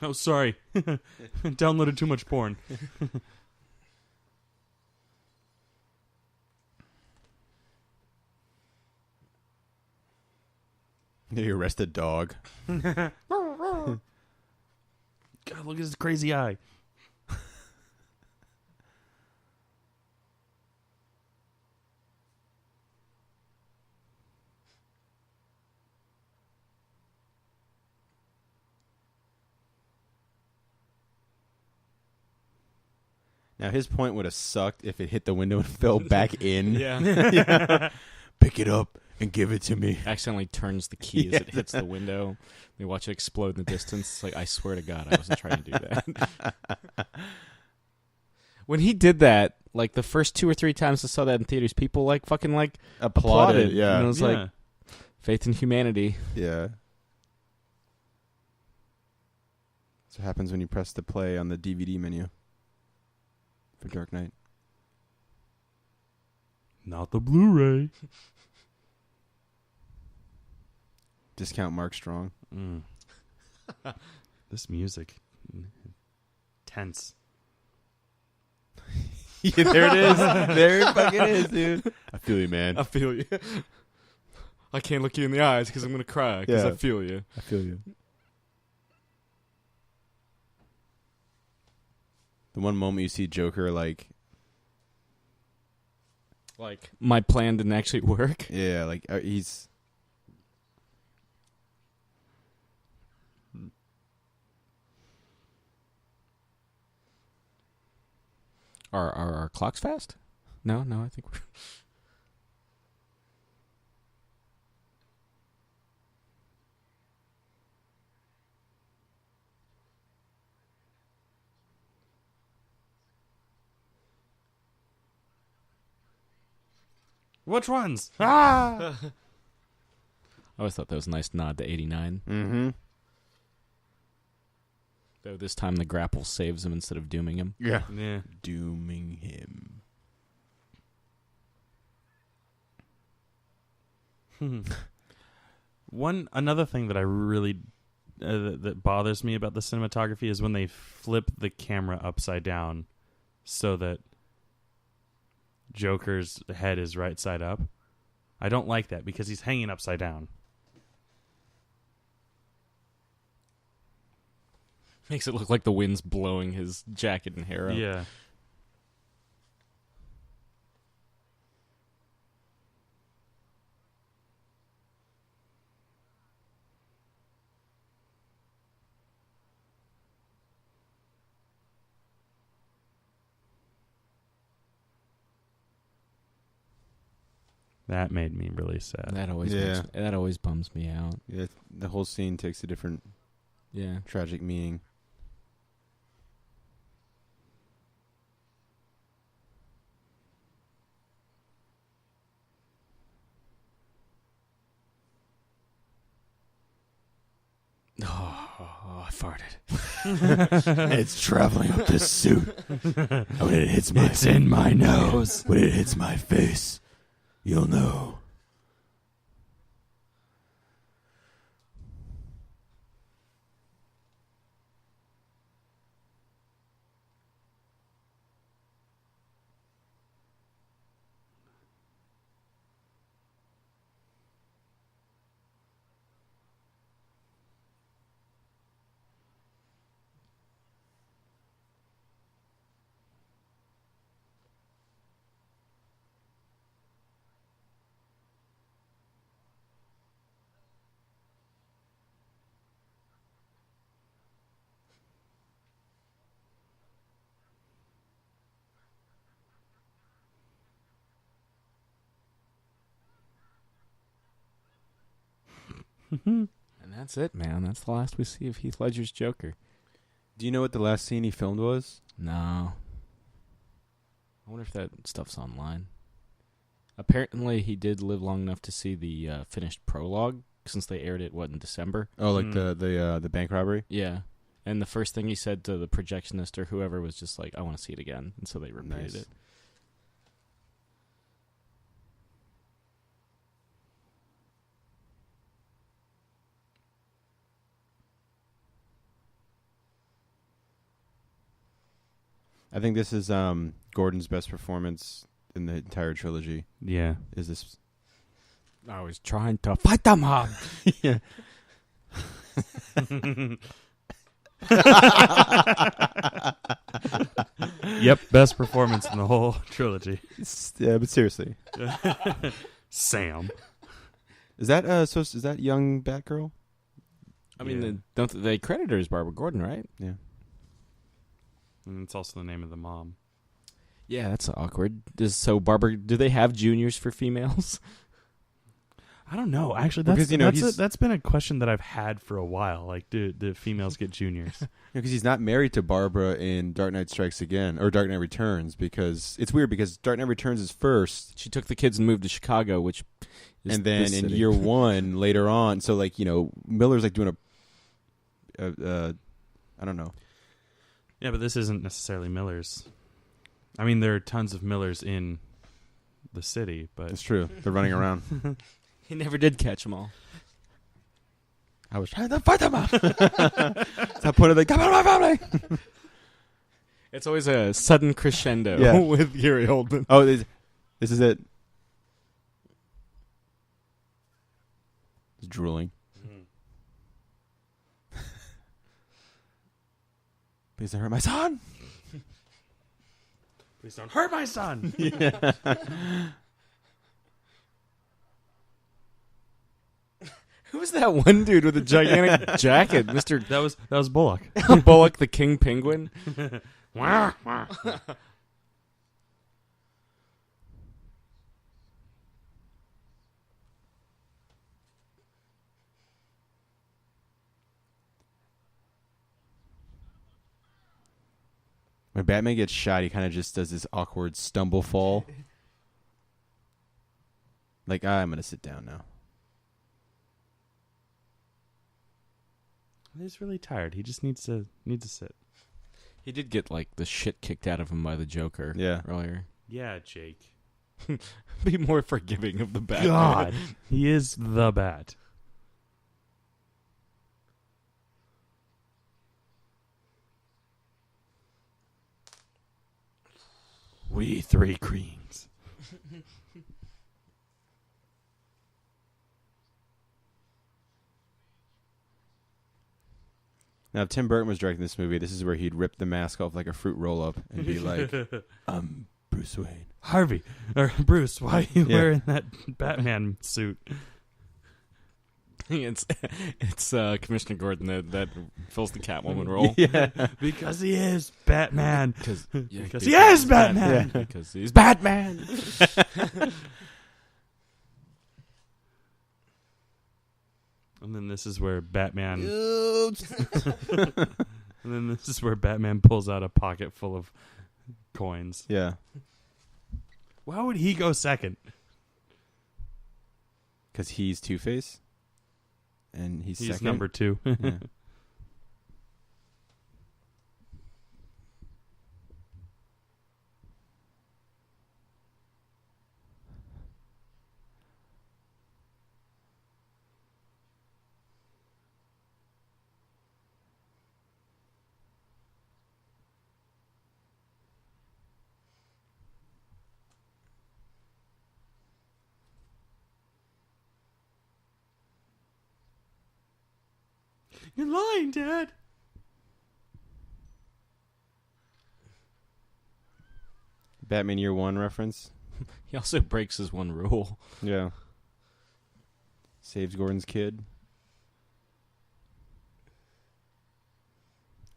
Oh, sorry. Downloaded too much porn. They arrest a dog. God, look at his crazy eye. Now, his point would have sucked if it hit the window and fell back in. Yeah. Pick it up and give it to me. Accidentally turns the key as it hits the window. They watch it explode in the distance. It's like, I swear to God, I wasn't trying to do that. When he did that, like the first 2 or 3 times I saw that in theaters, people like fucking like applauded. Yeah. And it was like faith in humanity. Yeah. That's what happens when you press the play on the DVD menu for Dark Knight. Not the Blu-ray. Discount Mark Strong. Mm. This music. Tense. Yeah, there it is. There it fucking is, dude. I feel you, man. I feel you. I can't look you in the eyes because I'm going to cry because Yeah. I feel you. I feel you. The one moment you see Joker, like, my plan didn't actually work. yeah, like, he's... Are our clocks fast? No, I think we're... Which ones? I always thought that was a nice nod to 89. Mm-hmm. Though this time the grapple saves him instead of dooming him. Yeah. Yeah. Dooming him. Another thing that I really that bothers me about the cinematography is when they flip the camera upside down so that Joker's head is right side up. I don't like that because he's hanging upside down. Makes it look like the wind's blowing his jacket and hair up. Yeah. That made me really sad. That always that always bums me out. Yeah, the whole scene takes a different Yeah. tragic meaning. Oh, I farted. It's traveling up the suit. When it hits It's in my nose. When it hits my face, you'll know. And that's it, man. That's the last we see of Heath Ledger's Joker. Do you know what the last scene he filmed was? No. I wonder if that stuff's online. Apparently, he did live long enough to see the finished prologue, since they aired it, in December? Oh, like the bank robbery? Yeah. And the first thing he said to the projectionist or whoever was just like, I want to see it again. And so they repeated Nice. it. I think this is Gordon's best performance in the entire trilogy. Yeah. Is this? I was trying to fight the mob. Yeah. Yep, best performance in the whole trilogy. Yeah, but seriously, Sam. is that is that young Batgirl? I mean, Yeah. don't they credit her as Barbara Gordon, right? Yeah. And it's also the name of the mom. Yeah, that's awkward. So Barbara, do they have juniors for females? I don't know. Actually, Because, that's been a question that I've had for a while. Like, do females get juniors? Because he's not married to Barbara in Dark Knight Strikes Again or Dark Knight Returns. Because it's weird because Dark Knight Returns is first, She took the kids and moved to Chicago, which is and then this in city. year one later on. So like Miller's like doing I don't know. Yeah, but this isn't necessarily Miller's. I mean, there are tons of Millers in the city, but It's true. They're running around. He never did catch them all. I was trying to fight them out. So I put it like, come out of my family. It's always a sudden crescendo Yeah. with Gary Oldman. Oh, this is it. He's drooling. Please don't hurt my son. please don't hurt my son. Who's that one dude with a gigantic jacket? Mr. That was Bullock. Bullock, the King Penguin? When Batman gets shot, he kind of just does this awkward stumble fall. Like, I'm going to sit down now. He's really tired. He just needs to sit. He did get, like, the shit kicked out of him by the Joker earlier. Yeah, Jake. Be more forgiving of the bad God, he is the Bat. We three creams. Now, if Tim Burton was directing this movie, this is where he'd rip the mask off like a fruit roll-up and be like, I'm Bruce Wayne. Harvey or Bruce, why are you Yeah. wearing that Batman suit? it's Commissioner Gordon that fills the Catwoman role. Yeah. Because he is Batman. Because he is Batman. Yeah. Because he's Batman. And then this is where Batman. And then this is where Batman pulls out a pocket full of coins. Yeah. Why would he go second? Because he's Two-Face. And he's He's second. number 2. Yeah. You're lying, Dad. Batman Year One reference. He also breaks his one rule. Yeah. Saves Gordon's kid.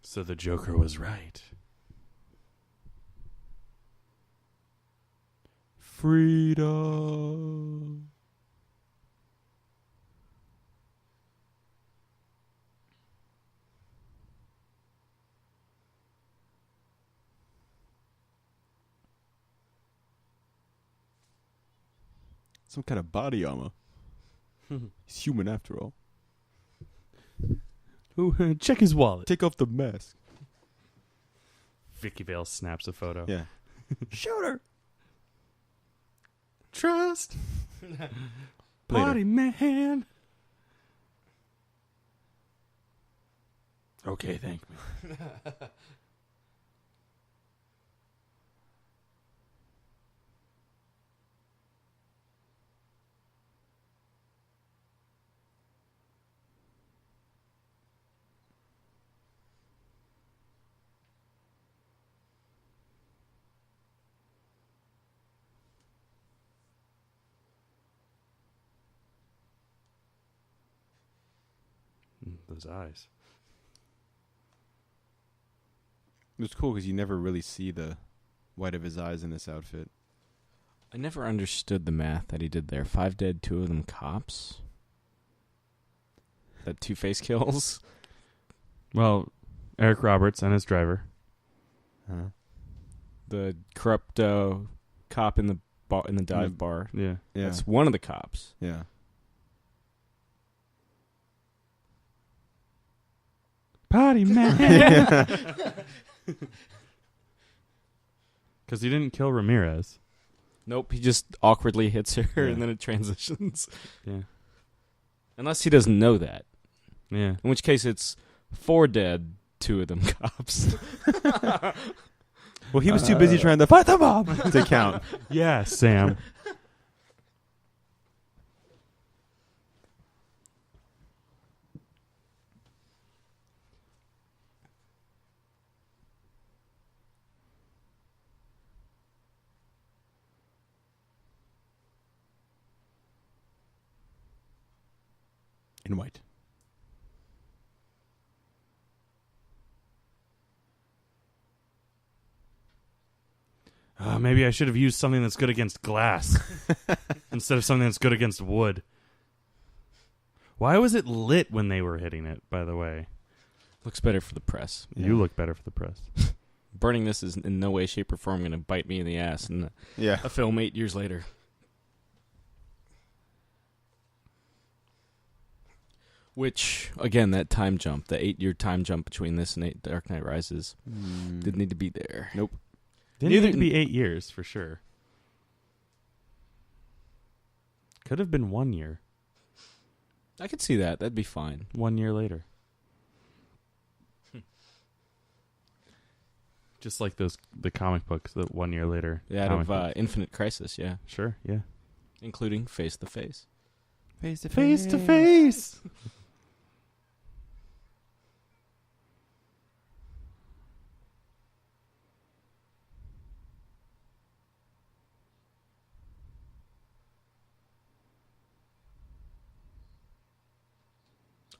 So the Joker was right. Freedom. Some kind of body armor. He's human after all. Ooh, check his wallet. Take off the mask. Vicky Vale snaps a photo. Yeah. Shoot her. Trust. Body man. Okay, thank me. Those eyes. It was cool because you never really see the white of his eyes in this outfit. I never understood the math that he did there. 5 dead, 2 of them cops. That Two-Face kills. Well, Eric Roberts and his driver. Huh? The corrupt cop in the dive bar. Yeah. Yeah. That's one of the cops. Yeah. Potty man. Because he didn't kill Ramirez. Nope, he just awkwardly hits her Yeah. and then it transitions. Yeah. Unless he doesn't know that. Yeah. In which case it's 4 dead, 2 of them cops. Well, he was too busy trying to fight the mob to count. Yeah, Sam. In white. Maybe I should have used something that's good against glass instead of something that's good against wood. Why was it lit when they were hitting it, by the way? Looks better for the press. You look better for the press. Burning this is in no way, shape, or form going to bite me in the ass in Yeah. a film 8 years later. Which, again, that time jump, the 8-year time jump between this and Dark Knight Rises, didn't need to be there. Nope. Didn't need to be 8 years, for sure. Could have been 1 year. I could see that. That'd be fine. 1 year later. Just like the comic books, the 1 year later. Yeah, out comic of books. Infinite Crisis, yeah. Sure, yeah. Including Face to Face. Face to Face to face.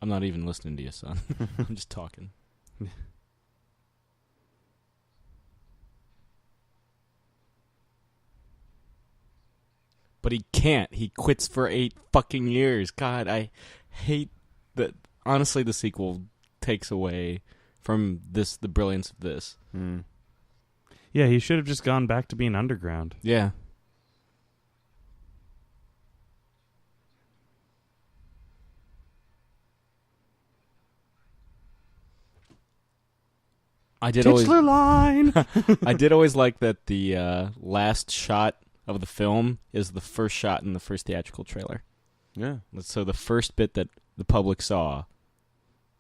I'm not even listening to you, son. I'm just talking. But he can't. He quits for 8 fucking years. God, I hate that. Honestly, the sequel takes away from the brilliance of this. Mm. Yeah, he should have just gone back to being underground. Yeah. I did always line. I did always like that the last shot of the film is the first shot in the first theatrical trailer. Yeah. So the first bit that the public saw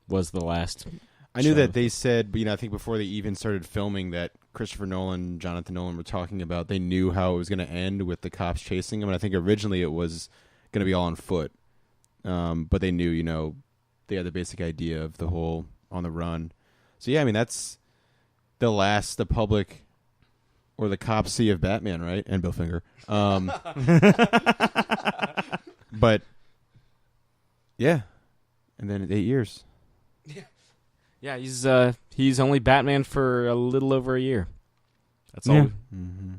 was the last. I knew shot that of they said, I think before they even started filming that Christopher Nolan, Jonathan Nolan were talking about, they knew how it was going to end with the cops chasing him. And I think originally it was going to be all on foot. But they knew, the basic idea of the whole on the run. So yeah, I mean that's the last the public or the cops see of Batman, right? And Bill Finger. But yeah, and then 8 years. Yeah, he's only Batman for a little over a year. That's all. Mm-hmm.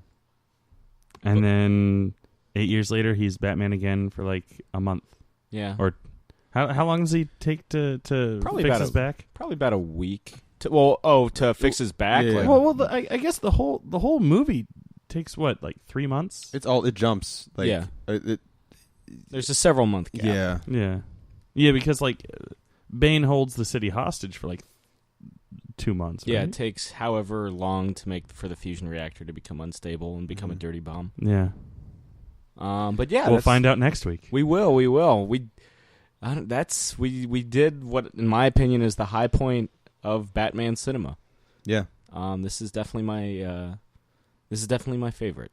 And then 8 years later, he's Batman again for like a month. Yeah. Or how long does he take to Probably fix about his back? Probably about a week. To fix his back. Yeah. Like, I guess the whole movie takes what, like 3 months? It jumps. Like, yeah. There's a several month gap. Yeah, because like Bane holds the city hostage for like 2 months. Yeah, right? it takes however long to make for the fusion reactor to become unstable and become a dirty bomb. Yeah. But yeah, we'll find out next week. We will. We did what, in my opinion, is the high point of Batman cinema. Yeah. This is definitely my favorite.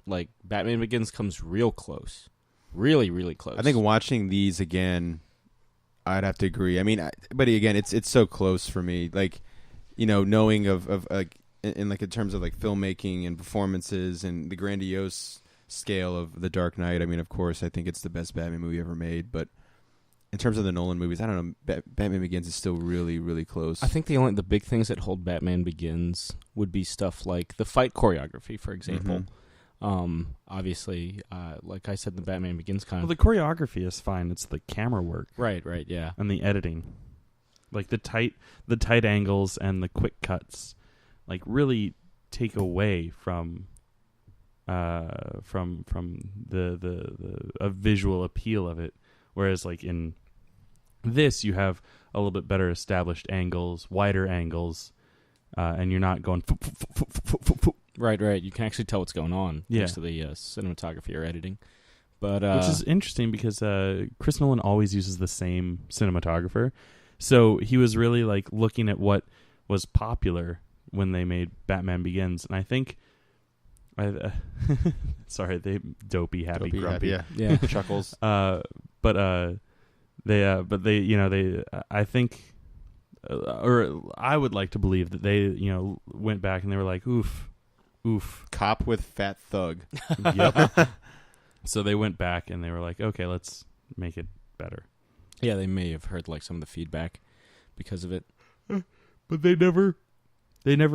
Like, Batman Begins comes real close. Really, really close. I think watching these again, I'd have to agree. I mean, but again, it's so close for me. Like, knowing of like in like in terms of like filmmaking and performances and the grandiose scale of The Dark Knight. I mean, of course, I think it's the best Batman movie ever made. But in terms of the Nolan movies, I don't know. Batman Begins is still really, really close. I think the big things that hold Batman Begins would be stuff like the fight choreography, for example. Mm-hmm. Obviously, like I said, the Batman Begins kind of... Well, the choreography is fine. It's the camera work. Right, yeah. And the editing. Like the tight angles and the quick cuts like really take away from the visual appeal of it. Whereas like in this you have a little bit better established angles, wider angles, and you're not going Right. You can actually tell what's going on thanks to the cinematography or editing. But which is interesting because Chris Nolan always uses the same cinematographer. So he was really like looking at what was popular when they made Batman Begins, and I think sorry, they dopey, happy, grumpy. Yeah. Chuckles. I think or I would like to believe that they, went back and they were like, oof. Cop with fat thug. Yep. So they went back and they were like, okay, let's make it better. Yeah, they may have heard like some of the feedback because of it. But they never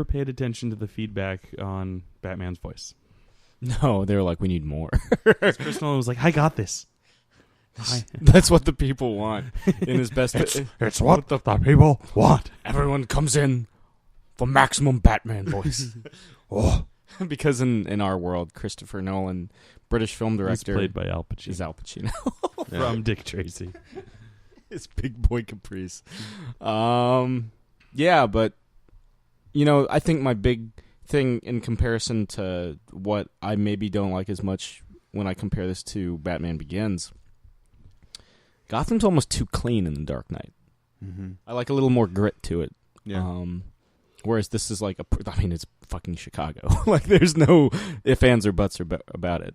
paid attention to the feedback on Batman's voice. No, they were like, we need more. Chris Nolan was like, I got this. That's what the people want in his best. It's what the people want. Everyone comes in for maximum Batman voice. Oh. Because in our world, Christopher Nolan, British film director, he's played by Al Pacino. Is Al Pacino from Dick Tracy. His big boy caprice. Yeah, but I think my big thing in comparison to what I maybe don't like as much when I compare this to Batman Begins, Gotham's almost too clean in The Dark Knight. Mm-hmm. I like a little more grit to it. Yeah. Whereas this is like it's fucking Chicago. Like there's no ifs, ands, or buts about it.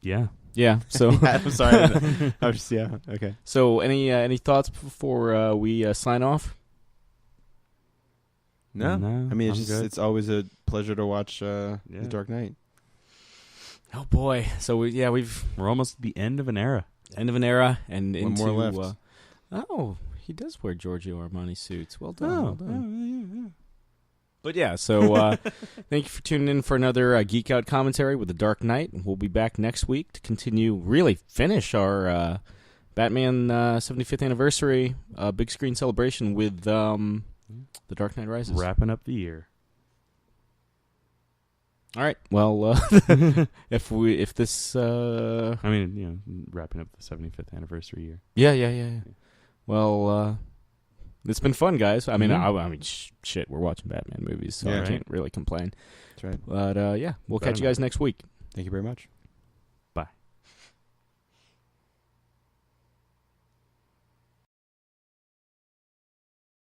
Yeah. Yeah. So I'm sorry. Okay. So any thoughts before we sign off? No. I mean, it's always a pleasure to watch The Dark Knight. Oh boy. So we're almost at the end of an era. And one into more left. He does wear Giorgio Armani suits. Well done. Oh, well done. yeah. But yeah, so thank you for tuning in for another Geek Out commentary with The Dark Knight. We'll be back next week to really finish our Batman 75th anniversary big screen celebration with The Dark Knight Rises. Wrapping up the year. All right. Well, if this, wrapping up the 75th anniversary year. Yeah. Well, it's been fun, guys. I mean, shit, we're watching Batman movies, so I can't really complain. That's right. But we'll catch you guys next week. Thank you very much.